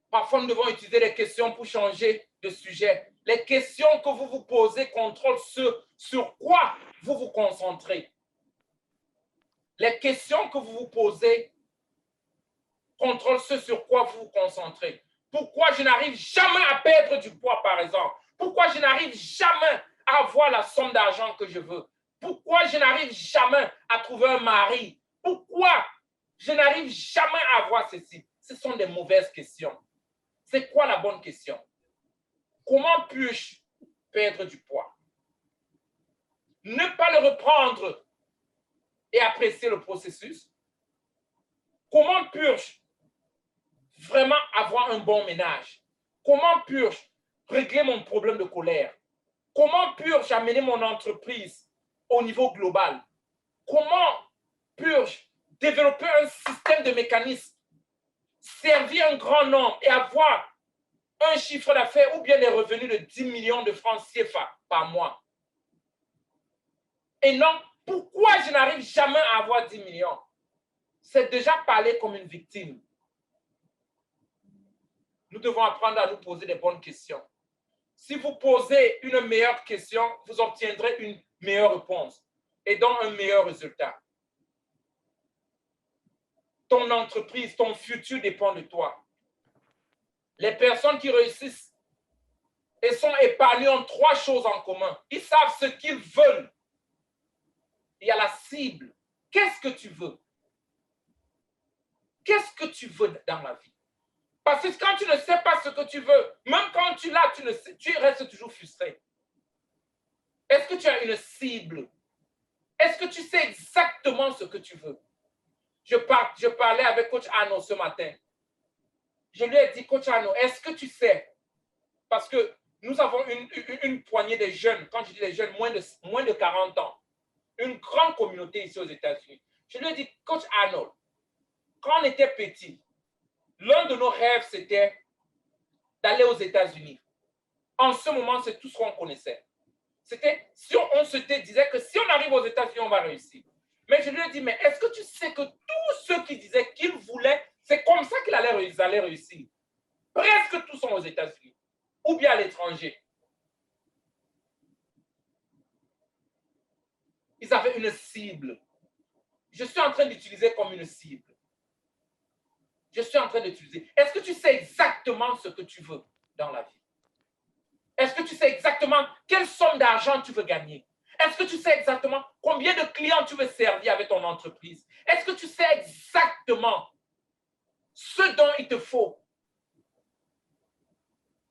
Parfois, nous devons utiliser les questions pour changer de sujet. Les questions que vous vous posez contrôlent ce sur quoi vous vous concentrez. Les questions que vous vous posez contrôlent ce sur quoi vous vous concentrez. Pourquoi je n'arrive jamais à perdre du poids, par exemple? Pourquoi je n'arrive jamais à avoir la somme d'argent que je veux? Pourquoi je n'arrive jamais à trouver un mari? Pourquoi je n'arrive jamais à avoir ceci? Ce sont des mauvaises questions. C'est quoi la bonne question? Comment puis-je perdre du poids? Ne pas le reprendre et apprécier le processus. Comment puis-je vraiment avoir un bon ménage? Comment puis-je régler mon problème de colère? Comment puis-je amener mon entreprise au niveau global? Comment puis-je développer un système de mécanismes, servir un grand nombre et avoir un chiffre d'affaires ou bien des revenus de 10 millions de francs CFA par mois? Et non, pourquoi je n'arrive jamais à avoir 10 millions? C'est déjà parler comme une victime. Nous devons apprendre à nous poser des bonnes questions. Si vous posez une meilleure question, vous obtiendrez une meilleure réponse et donc un meilleur résultat. Ton entreprise, ton futur dépend de toi. Les personnes qui réussissent et sont épargnées ont trois choses en commun. Ils savent ce qu'ils veulent. Il y a la cible. Qu'est-ce que tu veux? Qu'est-ce que tu veux dans la vie? Parce que quand tu ne sais pas ce que tu veux, même quand tu l'as, tu restes toujours frustré. Est-ce que tu as une cible? Est-ce que tu sais exactement ce que tu veux? Je parlais avec Coach Arnaud ce matin. Je lui ai dit, Coach Arnaud, est-ce que tu sais? Parce que nous avons une poignée de jeunes, quand je dis les jeunes, moins de 40 ans, une grande communauté ici aux États-Unis. Je lui ai dit, Coach Arnold, quand on était petit, l'un de nos rêves, c'était d'aller aux États-Unis. En ce moment, c'est tout ce qu'on connaissait. C'était, si on se disait que si on arrive aux États-Unis, on va réussir. Mais je lui ai dit, mais est-ce que tu sais que tous ceux qui disaient qu'ils voulaient, c'est comme ça qu'ils allaient réussir? Presque tous sont aux États-Unis ou bien à l'étranger. Ils avaient une cible. Je suis en train d'utiliser comme une cible. Je suis en train d'utiliser. Est-ce que tu sais exactement ce que tu veux dans la vie? Est-ce que tu sais exactement quelle somme d'argent tu veux gagner? Est-ce que tu sais exactement combien de clients tu veux servir avec ton entreprise? Est-ce que tu sais exactement ce dont il te faut?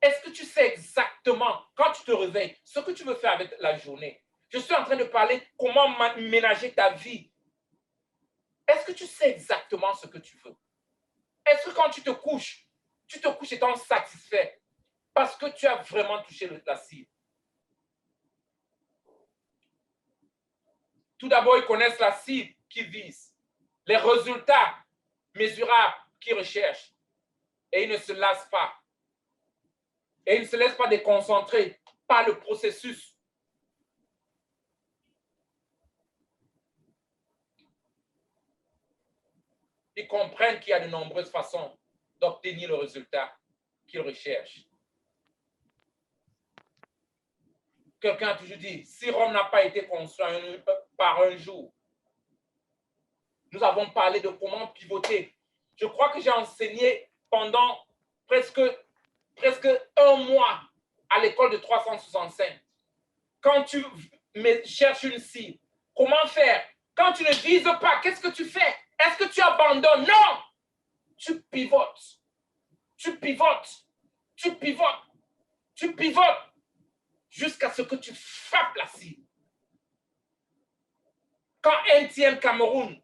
Est-ce que tu sais exactement, quand tu te réveilles, ce que tu veux faire avec la journée? Je suis en train de parler comment ménager ta vie. Est-ce que tu sais exactement ce que tu veux? Est-ce que quand tu te couches, Tu te couches étant satisfait parce que tu as vraiment touché la cible. Tout d'abord, ils connaissent la cible qu'ils visent, les résultats mesurables qu'ils recherchent. Et ils ne se lassent pas. Et ils ne se laissent pas déconcentrer par le processus. Ils comprennent qu'il y a de nombreuses façons d'obtenir le résultat qu'ils recherchent. Quelqu'un a toujours dit, si Rome n'a pas été construit par un jour, nous avons parlé de comment pivoter. Je crois que j'ai enseigné pendant presque un mois à l'école de 365. Quand tu cherches une cible, comment faire? Quand tu ne vises pas, qu'est-ce que tu fais? Est-ce que tu abandonnes? Non! Tu pivotes. Tu pivotes. Tu pivotes. Tu pivotes jusqu'à ce que tu frappes la cible. Quand MTN Cameroun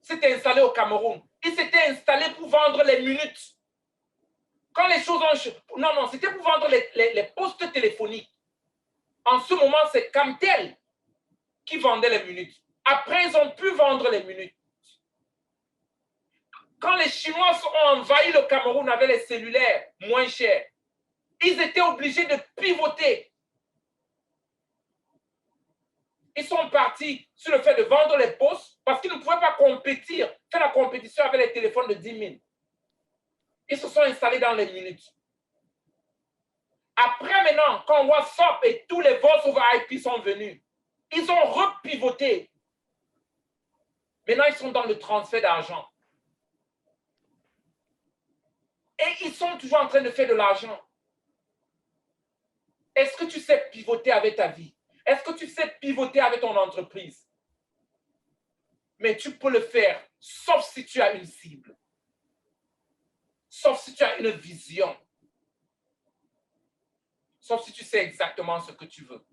s'était installé au Cameroun, il s'était installé pour vendre les minutes. Quand les choses ont... Non, c'était pour vendre les postes téléphoniques. En ce moment, c'est Camtel qui vendait les minutes. Après, ils ont pu vendre les minutes. Quand les Chinois ont envahi le Cameroun avec les cellulaires moins chers, ils étaient obligés de pivoter. Ils sont partis sur le fait de vendre les postes parce qu'ils ne pouvaient pas compétir, faire la compétition avec les téléphones de 10 000. Ils se sont installés dans les minutes. Après, maintenant, quand WhatsApp et tous les voice over IP sont venus, ils ont repivoté. Maintenant, ils sont dans le transfert d'argent. Et ils sont toujours en train de faire de l'argent. Est-ce que tu sais pivoter avec ta vie? Est-ce que tu sais pivoter avec ton entreprise? Mais tu peux le faire, sauf si tu as une cible. Sauf si tu as une vision. Sauf si tu sais exactement ce que tu veux.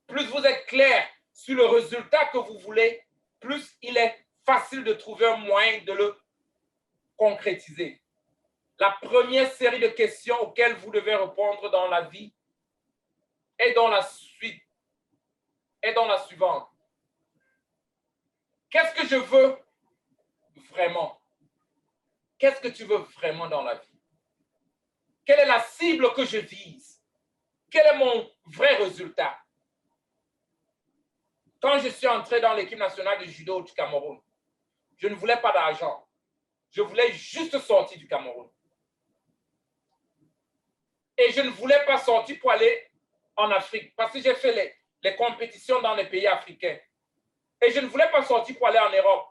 Plus vous êtes clair sur le résultat que vous voulez, plus il est facile de trouver un moyen de le concrétiser. La première série de questions auxquelles vous devez répondre dans la vie est dans la suite, est dans la suivante. Qu'est-ce que je veux vraiment? Qu'est-ce que tu veux vraiment dans la vie? Quelle est la cible que je vise? Quel est mon vrai résultat? Quand je suis entré dans l'équipe nationale de judo du Cameroun, je ne voulais pas d'argent. Je voulais juste sortir du Cameroun. Et je ne voulais pas sortir pour aller en Afrique parce que j'ai fait les compétitions dans les pays africains. Et je ne voulais pas sortir pour aller en Europe.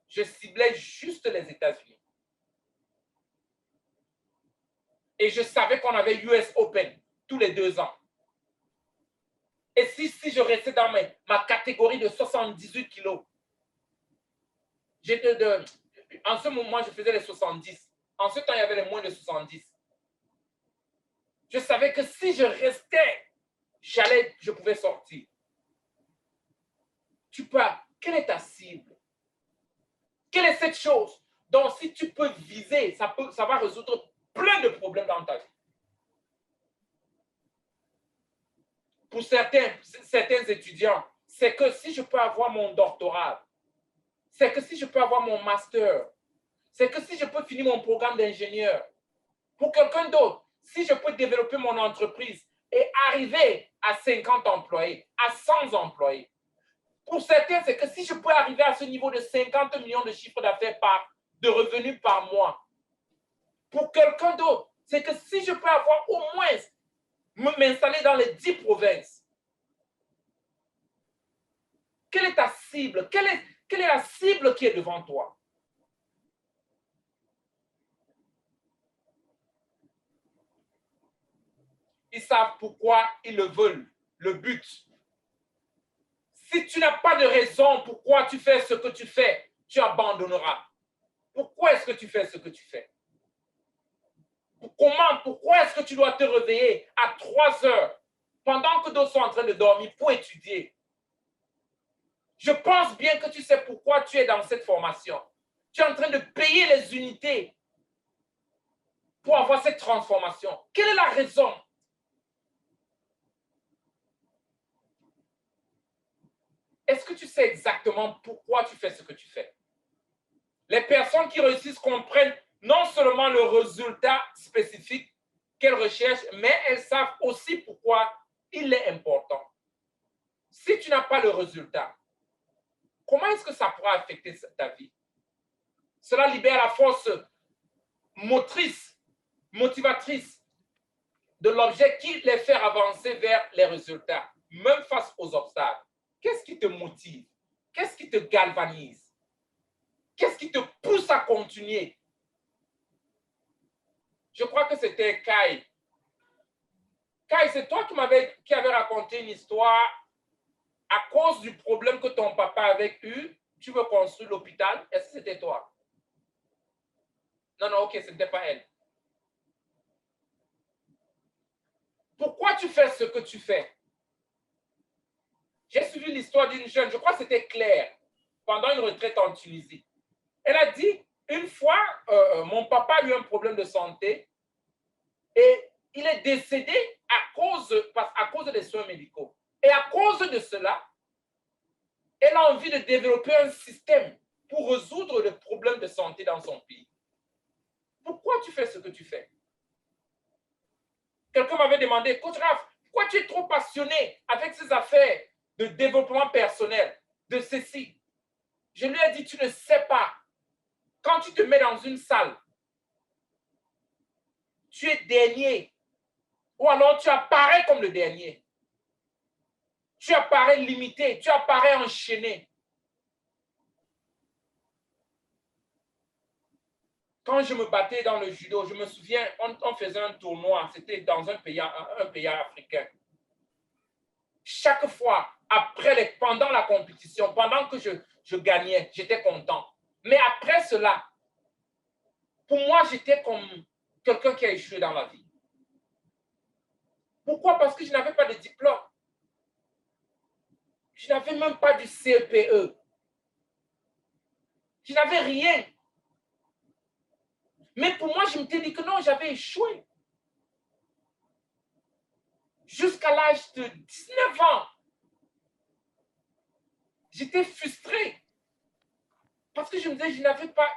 Je ciblais juste les États-Unis. Et je savais qu'on avait US Open tous les 2 ans. Et si je restais dans ma catégorie de 78 kilos, en ce moment, je faisais les 70. En ce temps, il y avait les moins de 70. Je savais que si je restais, je pouvais sortir. Quelle est ta cible? Quelle est cette chose dont si tu peux viser, ça va résoudre plein de problèmes dans ta vie? Pour certains étudiants, c'est que si je peux avoir mon doctorat, c'est que si je peux avoir mon master, c'est que si je peux finir mon programme d'ingénieur. Pour quelqu'un d'autre, si je peux développer mon entreprise et arriver à 50 employés, à 100 employés. Pour certains, c'est que si je peux arriver à ce niveau de 50 millions de chiffre d'affaires de revenus par mois. Pour quelqu'un d'autre, c'est que si je peux avoir au moins m'installer dans les 10 provinces. Quelle est ta cible? Quelle est la cible qui est devant toi? Ils savent pourquoi ils le veulent, le but. Si tu n'as pas de raison pourquoi tu fais ce que tu fais, tu abandonneras. Pourquoi est-ce que tu fais ce que tu fais? Pourquoi est-ce que tu dois te réveiller à 3 heures pendant que d'autres sont en train de dormir pour étudier? Je pense bien que tu sais pourquoi tu es dans cette formation. Tu es en train de payer les unités pour avoir cette transformation? Quelle est la raison? Est-ce que tu sais exactement pourquoi tu fais ce que tu fais? Les personnes qui réussissent comprennent non seulement le résultat spécifique qu'elles recherchent, mais elles savent aussi pourquoi il est important. Si tu n'as pas le résultat, comment est-ce que ça pourra affecter ta vie? Cela libère la force motrice, motivatrice de l'objet qui les fait avancer vers les résultats, même face aux obstacles. Qu'est-ce qui te motive? Qu'est-ce qui te galvanise? Qu'est-ce qui te pousse à continuer? Je crois que c'était Kai. Kai, c'est toi qui avais raconté une histoire à cause du problème que ton papa avait eu. Tu veux construire l'hôpital? Est-ce que c'était toi? Non, non, ok, ce n'était pas elle. Pourquoi tu fais ce que tu fais? J'ai suivi l'histoire d'une jeune, je crois que c'était Claire, pendant une retraite en Tunisie. Elle a dit, une fois, mon papa a eu un problème de santé et il est décédé à cause des soins médicaux. Et à cause de cela, elle a envie de développer un système pour résoudre le problème de santé dans son pays. Pourquoi tu fais ce que tu fais? Quelqu'un m'avait demandé, Coach Raph, pourquoi tu es trop passionné avec ces affaires de développement personnel, de ceci? Je lui ai dit, tu ne sais pas. Quand tu te mets dans une salle, tu es dernier. Ou alors tu apparais comme le dernier. Tu apparais limité, tu apparais enchaîné. Quand je me battais dans le judo, je me souviens, on faisait un tournoi, c'était dans un pays africain. Chaque fois, pendant la compétition, pendant que je gagnais, j'étais content. Mais après cela, pour moi, j'étais comme quelqu'un qui a échoué dans la vie. Pourquoi? Parce que je n'avais pas de diplôme. Je n'avais même pas du CPE. Je n'avais rien. Mais pour moi, je m'étais dit que non, j'avais échoué. Jusqu'à l'âge de 19 ans, j'étais frustré. Parce que je me disais, je n'avais pas,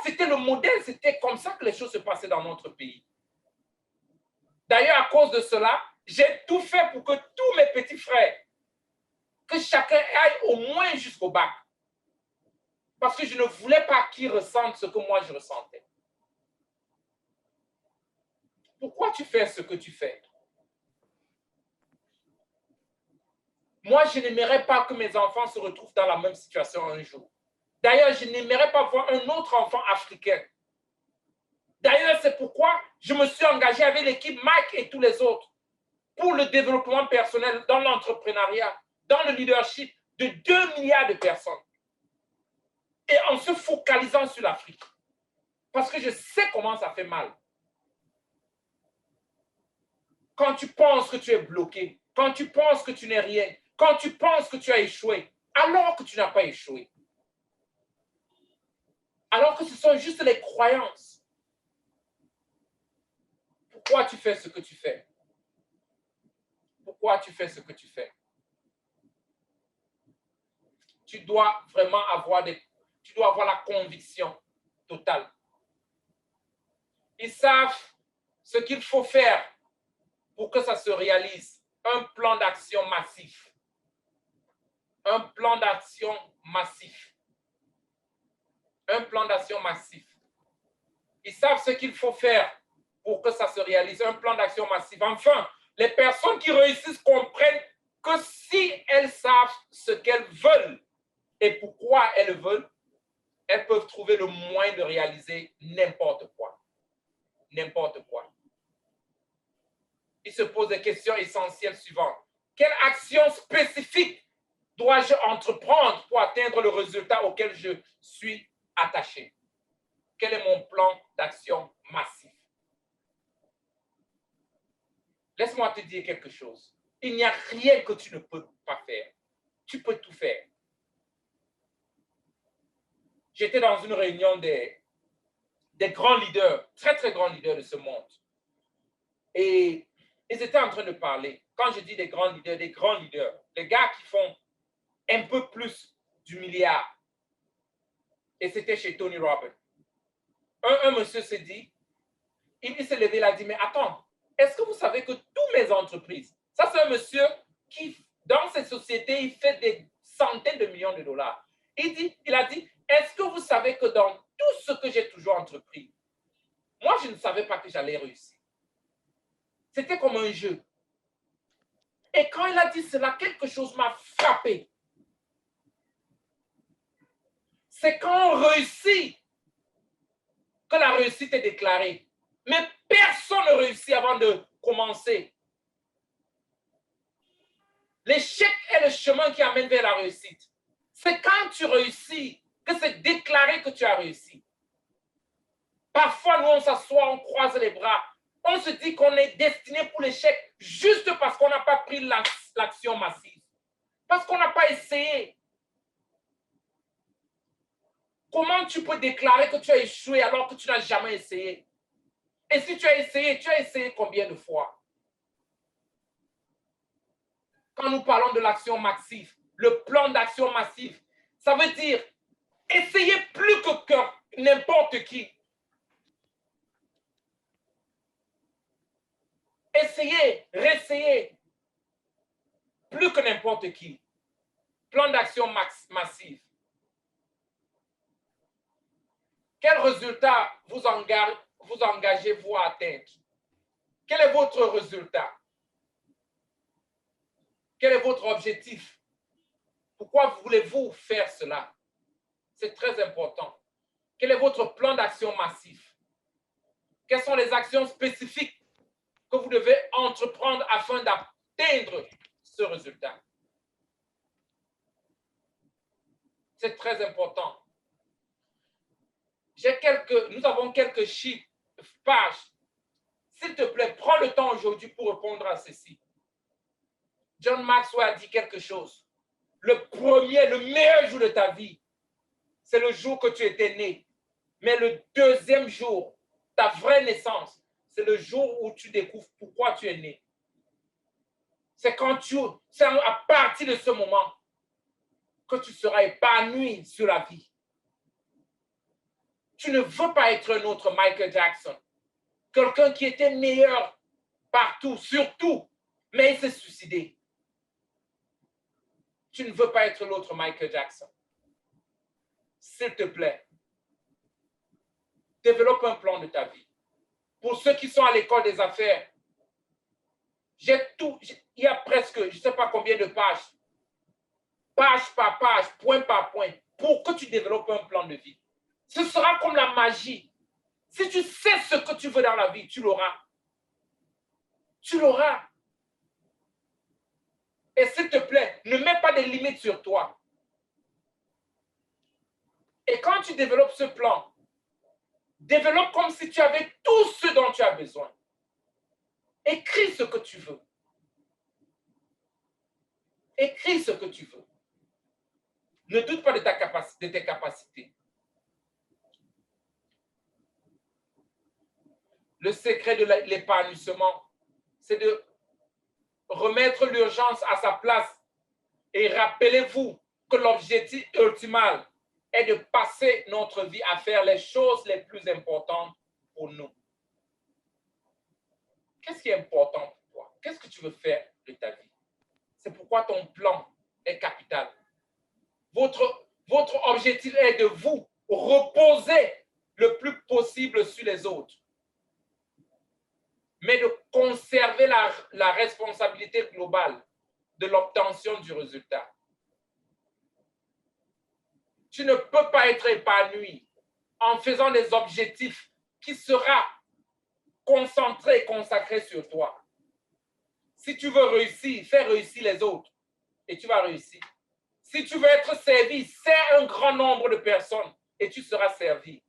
c'était le modèle, c'était comme ça que les choses se passaient dans notre pays. D'ailleurs, à cause de cela, j'ai tout fait pour que tous mes petits frères, que chacun aille au moins jusqu'au bac. Parce que je ne voulais pas qu'ils ressentent ce que moi je ressentais. Pourquoi tu fais ce que tu fais? Moi, je n'aimerais pas que mes enfants se retrouvent dans la même situation un jour. D'ailleurs, je n'aimerais pas voir un autre enfant africain. D'ailleurs, c'est pourquoi je me suis engagé avec l'équipe Mike et tous les autres pour le développement personnel dans l'entrepreneuriat, dans le leadership de 2 milliards de personnes. Et en se focalisant sur l'Afrique. Parce que je sais comment ça fait mal. Quand tu penses que tu es bloqué, quand tu penses que tu n'es rien, quand tu penses que tu as échoué, alors que tu n'as pas échoué. Alors que ce sont juste les croyances. Pourquoi tu fais ce que tu fais? Pourquoi tu fais ce que tu fais? Tu dois vraiment avoir la conviction totale. Ils savent ce qu'il faut faire pour que ça se réalise. Un plan d'action massif. Un plan d'action massif. Un plan d'action massif. Ils savent ce qu'il faut faire pour que ça se réalise. Un plan d'action massif. Enfin, les personnes qui réussissent comprennent que si elles savent ce qu'elles veulent et pourquoi elles veulent, elles peuvent trouver le moyen de réaliser n'importe quoi. N'importe quoi. Ils se posent les questions essentielles suivantes. Quelle action spécifique dois-je entreprendre pour atteindre le résultat auquel je suis attaché? Quel est mon plan d'action massif? Laisse-moi te dire quelque chose. Il n'y a rien que tu ne peux pas faire. Tu peux tout faire. J'étais dans une réunion des des grands leaders, très, très grands leaders de ce monde. Et ils étaient en train de parler. Quand je dis des grands leaders, des gars qui font un peu plus du milliard. Et c'était chez Tony Robbins. Un monsieur s'est dit, il s'est levé, il a dit, mais attends, est-ce que vous savez que toutes mes entreprises, ça c'est un monsieur qui, dans ces sociétés, il fait des centaines de millions de dollars. Il a dit, est-ce que vous savez que dans tout ce que j'ai toujours entrepris, moi je ne savais pas que j'allais réussir. C'était comme un jeu. Et quand il a dit cela, quelque chose m'a frappé. C'est quand on réussit que la réussite est déclarée. Mais personne ne réussit avant de commencer. L'échec est le chemin qui amène vers la réussite. C'est quand tu réussis que c'est déclaré que tu as réussi. Parfois, nous, on s'assoit, on croise les bras. On se dit qu'on est destiné pour l'échec juste parce qu'on n'a pas pris l'action massive. Parce qu'on n'a pas essayé. Comment tu peux déclarer que tu as échoué alors que tu n'as jamais essayé? Et si tu as essayé combien de fois? Quand nous parlons de l'action massive, le plan d'action massive, ça veut dire essayer plus que n'importe qui. Essayer, réessayer, plus que n'importe qui. Plan d'action massive. Quel résultat vous engagez-vous à atteindre? Quel est votre résultat? Quel est votre objectif? Pourquoi voulez-vous faire cela? C'est très important. Quel est votre plan d'action massif? Quelles sont les actions spécifiques que vous devez entreprendre afin d'atteindre ce résultat? C'est très important. Nous avons quelques chiffres, pages. S'il te plaît, prends le temps aujourd'hui pour répondre à ceci. John Maxwell a dit quelque chose. Le meilleur jour de ta vie, c'est le jour que tu étais né. Mais le deuxième jour, ta vraie naissance, c'est le jour où tu découvres pourquoi tu es né. C'est à partir de ce moment que tu seras épanoui sur la vie. Tu ne veux pas être un autre Michael Jackson. Quelqu'un qui était meilleur partout, surtout, mais il s'est suicidé. Tu ne veux pas être l'autre Michael Jackson. S'il te plaît, développe un plan de ta vie. Pour ceux qui sont à l'école des affaires, il y a presque, je ne sais pas combien de pages, page par page, point par point, pour que tu développes un plan de vie. Ce sera comme la magie. Si tu sais ce que tu veux dans la vie, tu l'auras. Tu l'auras. Et s'il te plaît, ne mets pas de limites sur toi. Et quand tu développes ce plan, développe comme si tu avais tout ce dont tu as besoin. Écris ce que tu veux. Écris ce que tu veux. Ne doute pas de tes capacités. Le secret de l'épanouissement, c'est de remettre l'urgence à sa place. Et rappelez-vous que l'objectif ultime est de passer notre vie à faire les choses les plus importantes pour nous. Qu'est-ce qui est important pour toi? Qu'est-ce que tu veux faire de ta vie? C'est pourquoi ton plan est capital. Votre objectif est de vous reposer le plus possible sur les autres, mais de conserver la responsabilité globale de l'obtention du résultat. Tu ne peux pas être épanoui en faisant des objectifs qui seront concentrés et consacrés sur toi. Si tu veux réussir, fais réussir les autres et tu vas réussir. Si tu veux être servi, sers un grand nombre de personnes et tu seras servi.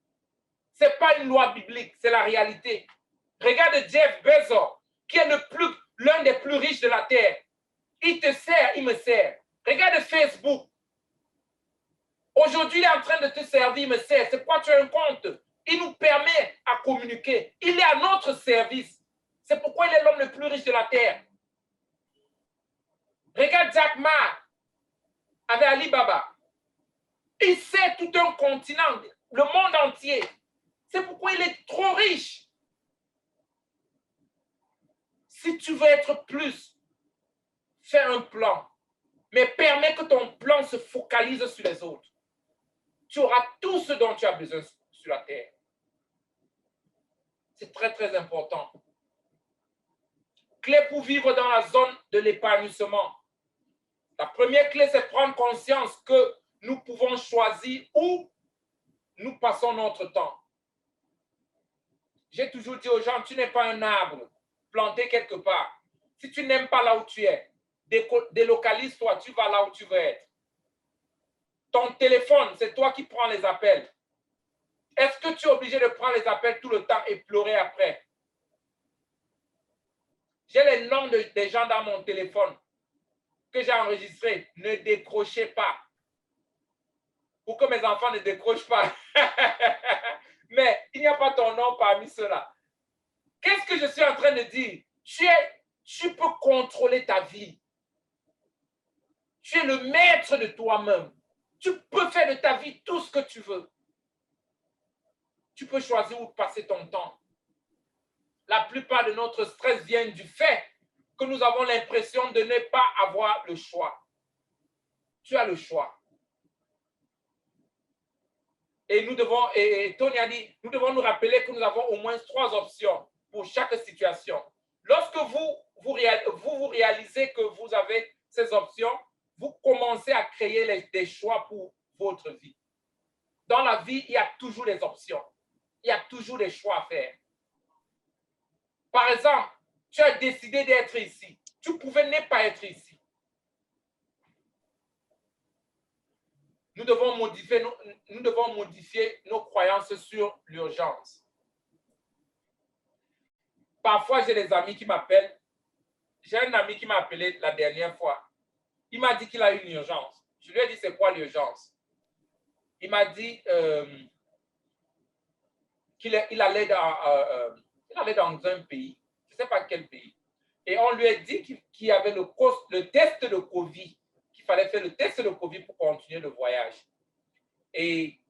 Ce n'est pas une loi biblique, c'est la réalité. Regarde Jeff Bezos, qui est l'un des plus riches de la terre. Il te sert, il me sert. Regarde Facebook. Aujourd'hui, il est en train de te servir, il me sert. C'est pourquoi tu as un compte Il nous permet à communiquer. Il est à notre service. C'est pourquoi il est l'homme le plus riche de la terre. Regarde Jack Ma avec Alibaba. Il sait tout un continent, le monde entier. C'est pourquoi il est trop riche. Si tu veux être plus, fais un plan. Mais permets que ton plan se focalise sur les autres. Tu auras tout ce dont tu as besoin sur la terre. C'est très, très important. Clé pour vivre dans la zone de l'épanouissement. La première clé, c'est prendre conscience que nous pouvons choisir où nous passons notre temps. J'ai toujours dit aux gens, tu n'es pas un arbre planté quelque part. Si tu n'aimes pas là où tu es, délocalise-toi, tu vas là où tu veux être. Ton téléphone, c'est toi qui prends les appels. Est-ce que tu es obligé de prendre les appels tout le temps et pleurer après? J'ai les noms des gens dans mon téléphone que j'ai enregistrés. Ne décrochez pas. Pour que mes enfants ne décrochent pas. Mais il n'y a pas ton nom parmi ceux-là. Qu'est-ce que je suis en train de dire? Tu peux contrôler ta vie. Tu es le maître de toi-même. Tu peux faire de ta vie tout ce que tu veux. Tu peux choisir où passer ton temps. La plupart de notre stress vient du fait que nous avons l'impression de ne pas avoir le choix. Tu as le choix. Et nous devons, et Tony a dit, nous devons nous rappeler que nous avons au moins 3 options pour chaque situation. Lorsque vous réalisez que vous avez ces options, vous commencez à créer des choix pour votre vie. Dans la vie, il y a toujours des options. Il y a toujours des choix à faire. Par exemple, tu as décidé d'être ici. Tu pouvais ne pas être ici. Nous devons modifier nos croyances sur l'urgence. Parfois, j'ai des amis qui m'appellent. J'ai un ami qui m'a appelé la dernière fois. Il m'a dit qu'il a une urgence. Je lui ai dit, c'est quoi l'urgence? Il m'a dit qu'il allait dans un pays. Je ne sais pas quel pays. Et on lui a dit qu'il y avait le test de Covid, qu'il fallait faire le test de Covid pour continuer le voyage. Et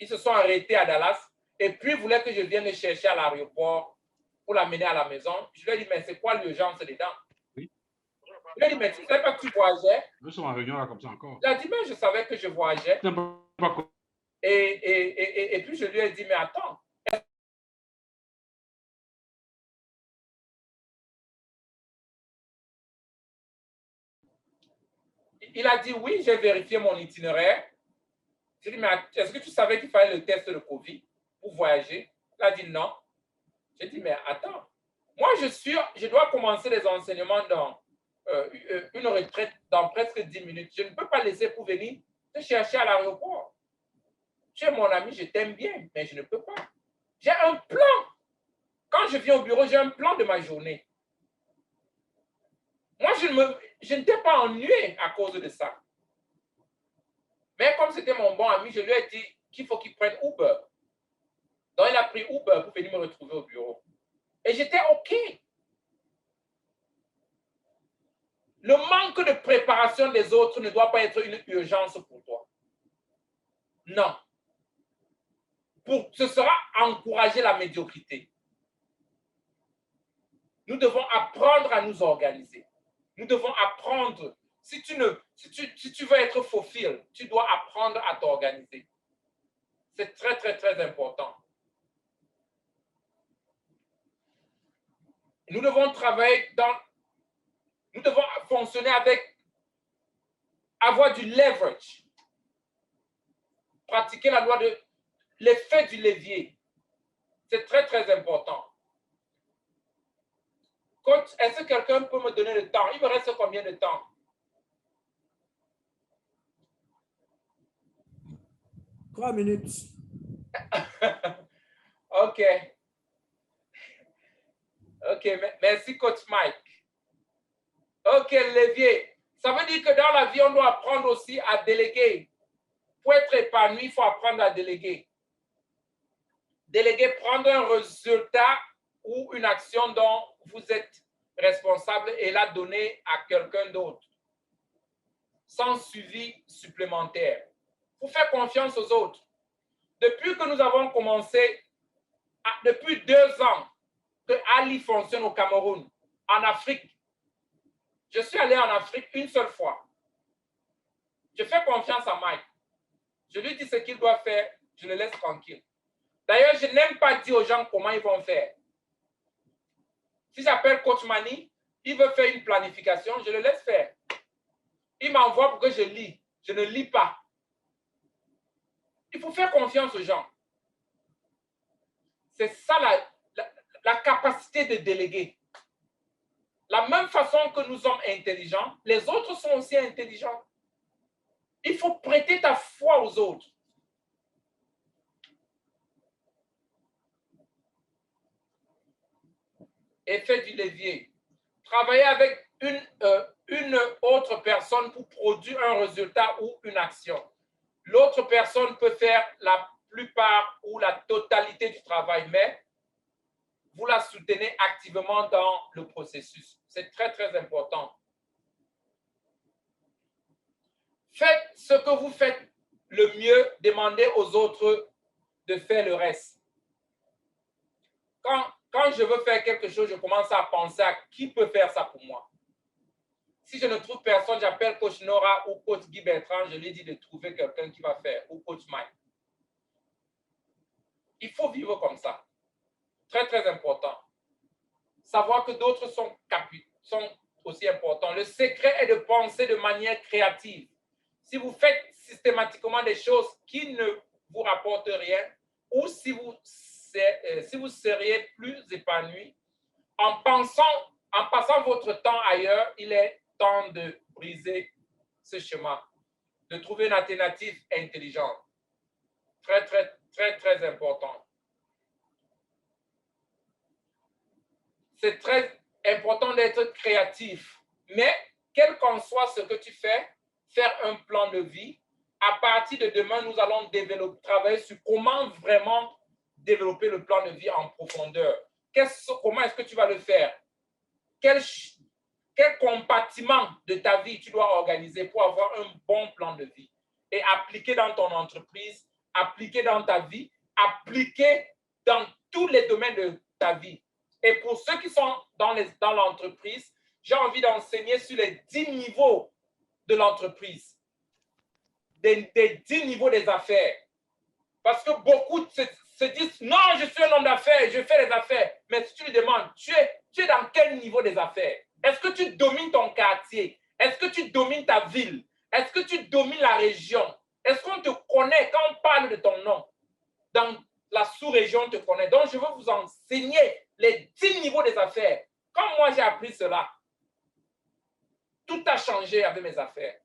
ils se sont arrêtés à Dallas et puis ils voulaient que je vienne le chercher à l'aéroport pour l'amener à la maison. Je lui ai dit, mais c'est quoi l'urgence dedans? Oui. Je lui ai dit, mais tu ne savais pas que tu voyageais? Nous sommes en réunion là comme ça encore. Il a dit, mais je savais que je voyageais. Et puis je lui ai dit, mais attends. Il a dit, oui, j'ai vérifié mon itinéraire. J'ai dit, mais est-ce que tu savais qu'il fallait le test de Covid pour voyager? Il a dit, non. J'ai dit, mais attends. Moi, je dois commencer les enseignements dans une retraite dans presque 10 minutes. Je ne peux pas laisser pour venir te chercher à l'aéroport. Tu es mon ami, je t'aime bien, mais je ne peux pas. J'ai un plan. Quand je viens au bureau, j'ai un plan de ma journée. Moi, je ne t'ai pas ennuyé à cause de ça. Mais comme c'était mon bon ami, je lui ai dit qu'il faut qu'il prenne Uber. Donc, il a pris Uber pour venir me retrouver au bureau. Et j'étais OK. Le manque de préparation des autres ne doit pas être une urgence pour toi. Non. Ce sera encourager la médiocrité. Nous devons apprendre à nous organiser. Nous devons apprendre. Si tu veux être fulfilled, tu dois apprendre à t'organiser. C'est très, très, très important. Nous devons travailler nous devons fonctionner avoir du leverage. Pratiquer la loi de l'effet du levier. C'est très, très important. Coach, est-ce que quelqu'un peut me donner le temps? Il me reste combien de temps? Trois minutes. OK. OK, merci, Coach Mike. OK, levier. Ça veut dire que dans la vie, on doit apprendre aussi à déléguer. Pour être épanoui, il faut apprendre à déléguer. déléguer, prendre un résultat ou une action dont vous êtes responsable et la donner à quelqu'un d'autre, sans suivi supplémentaire. Vous faites confiance aux autres. Depuis que nous avons commencé, depuis 2 ans, que Ali fonctionne au Cameroun, en Afrique, je suis allé en Afrique une seule fois. Je fais confiance à Mike. Je lui dis ce qu'il doit faire, je le laisse tranquille. D'ailleurs, je n'aime pas dire aux gens comment ils vont faire. Si j'appelle Coach Mani, il veut faire une planification, je le laisse faire. Il m'envoie pour que je lis. Je ne lis pas. Il faut faire confiance aux gens. C'est ça la capacité de déléguer. La même façon que nous sommes intelligents, les autres sont aussi intelligents. Il faut prêter ta foi aux autres. Effet du levier. Travailler avec une autre personne pour produire un résultat ou une action. L'autre personne peut faire la plupart ou la totalité du travail, mais vous la soutenez activement dans le processus. C'est très, très important. Faites ce que vous faites le mieux, demandez aux autres de faire le reste. Quand je veux faire quelque chose, je commence à penser à qui peut faire ça pour moi. Si je ne trouve personne, j'appelle Coach Nora ou Coach Guy Bertrand, je lui dis de trouver quelqu'un qui va faire, ou Coach Mike. Il faut vivre comme ça. Très, très important. Savoir que d'autres sont aussi importants. Le secret est de penser de manière créative. Si vous faites systématiquement des choses qui ne vous rapportent rien, ou si vous seriez plus épanoui, en passant votre temps ailleurs, il est temps de briser ce chemin, de trouver une alternative intelligente. Très, très, très, très important. C'est très important d'être créatif. Mais, quel qu'en soit ce que tu fais, faire un plan de vie. À partir de demain, nous allons travailler sur comment vraiment développer le plan de vie en profondeur. Comment est-ce que tu vas le faire? Quel compartiment de ta vie tu dois organiser pour avoir un bon plan de vie et appliquer dans ton entreprise, appliquer dans ta vie, appliquer dans tous les domaines de ta vie. Et pour ceux qui sont dans l'entreprise, j'ai envie d'enseigner sur les 10 niveaux de l'entreprise, des 10 niveaux des affaires. Parce que beaucoup se disent, non, je suis un homme d'affaires, je fais les affaires. Mais si tu lui demandes, tu es dans quel niveau des affaires? Est-ce que tu domines ton quartier? Est-ce que tu domines ta ville? Est-ce que tu domines la région? Est-ce qu'on te connaît quand on parle de ton nom? Dans la sous-région, on te connaît. Donc, je veux vous enseigner les 10 niveaux des affaires. Quand moi, j'ai appris cela, tout a changé avec mes affaires.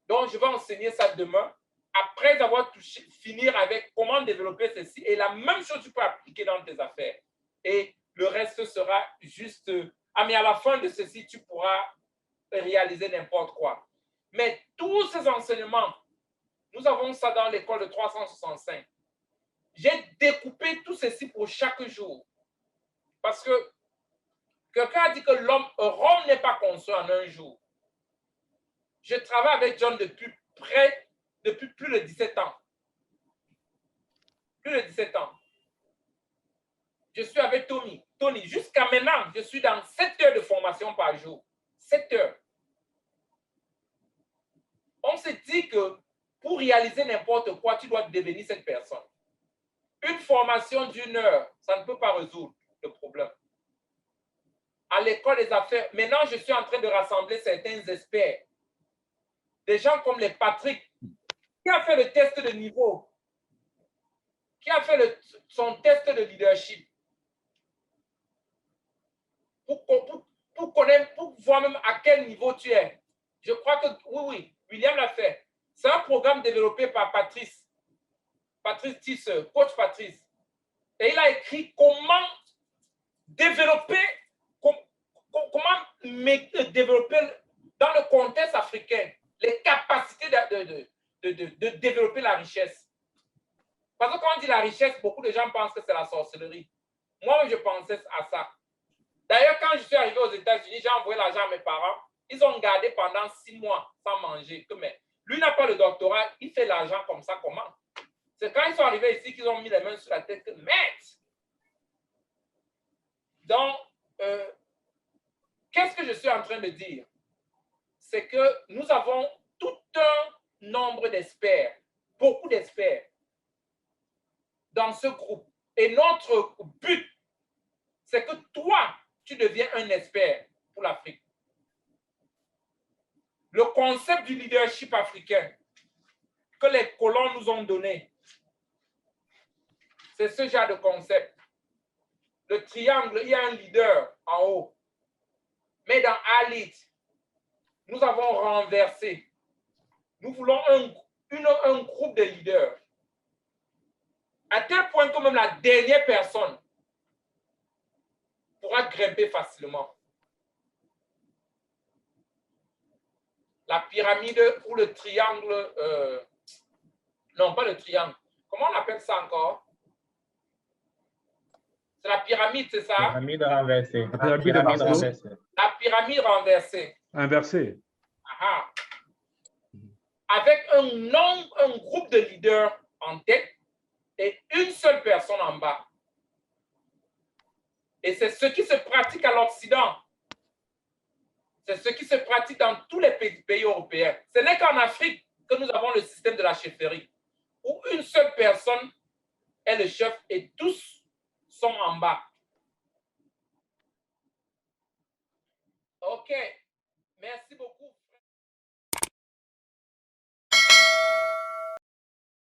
Donc, je vais enseigner ça demain. Après avoir finir avec comment développer ceci. Et la même chose, tu peux appliquer dans tes affaires. Et le reste sera juste... mais à la fin de ceci, tu pourras réaliser n'importe quoi. Mais tous ces enseignements, nous avons ça dans l'école de 365. J'ai découpé tout ceci pour chaque jour. Parce que quelqu'un a dit que Rome n'est pas construit en un jour. Je travaille avec John depuis plus de 17 ans. Plus de 17 ans. Je suis avec Tony, jusqu'à maintenant, je suis dans 7 heures de formation par jour. 7 heures. On se dit que pour réaliser n'importe quoi, tu dois devenir cette personne. Une formation d'1 heure, ça ne peut pas résoudre le problème. À l'école des affaires, maintenant, je suis en train de rassembler certains experts. Des gens comme les Patrick, qui a fait le test de niveau, qui a fait son test de leadership, pour connaître, pour voir même à quel niveau tu es. Je crois que, oui, William l'a fait. C'est un programme développé par Patrice Tisseur, coach Patrice. Et il a écrit comment développer dans le contexte africain les capacités de développer la richesse. Parce que quand on dit la richesse, beaucoup de gens pensent que c'est la sorcellerie. Moi, je pensais à ça. D'ailleurs, quand je suis arrivé aux États-Unis, j'ai envoyé l'argent à mes parents. Ils ont gardé pendant 6 mois sans manger. Mais lui n'a pas le doctorat, il fait l'argent comme ça, comment? C'est quand ils sont arrivés ici qu'ils ont mis les mains sur la tête que, merde! Donc, qu'est-ce que je suis en train de dire? C'est que nous avons tout un nombre d'experts, beaucoup d'experts dans ce groupe. Et notre but, c'est que toi, tu deviens un expert pour l'Afrique. Le concept du leadership africain que les colons nous ont donné, c'est ce genre de concept. Le triangle, il y a un leader en haut. Mais dans Alit, nous avons renversé. Nous voulons un groupe de leaders. À tel point que même la dernière personne pourra grimper facilement. La pyramide ou le triangle, non pas le triangle, comment on appelle ça encore? C'est la pyramide, c'est ça? Pyramide renversée. La pyramide de Maslow. La pyramide renversée. Inversée. Aha. Avec un groupe de leaders en tête et une seule personne en bas. Et c'est ce qui se pratique à l'Occident. C'est ce qui se pratique dans tous les pays européens. Ce n'est qu'en Afrique que nous avons le système de la chefferie, où une seule personne est le chef et tous sont en bas. OK. Merci beaucoup.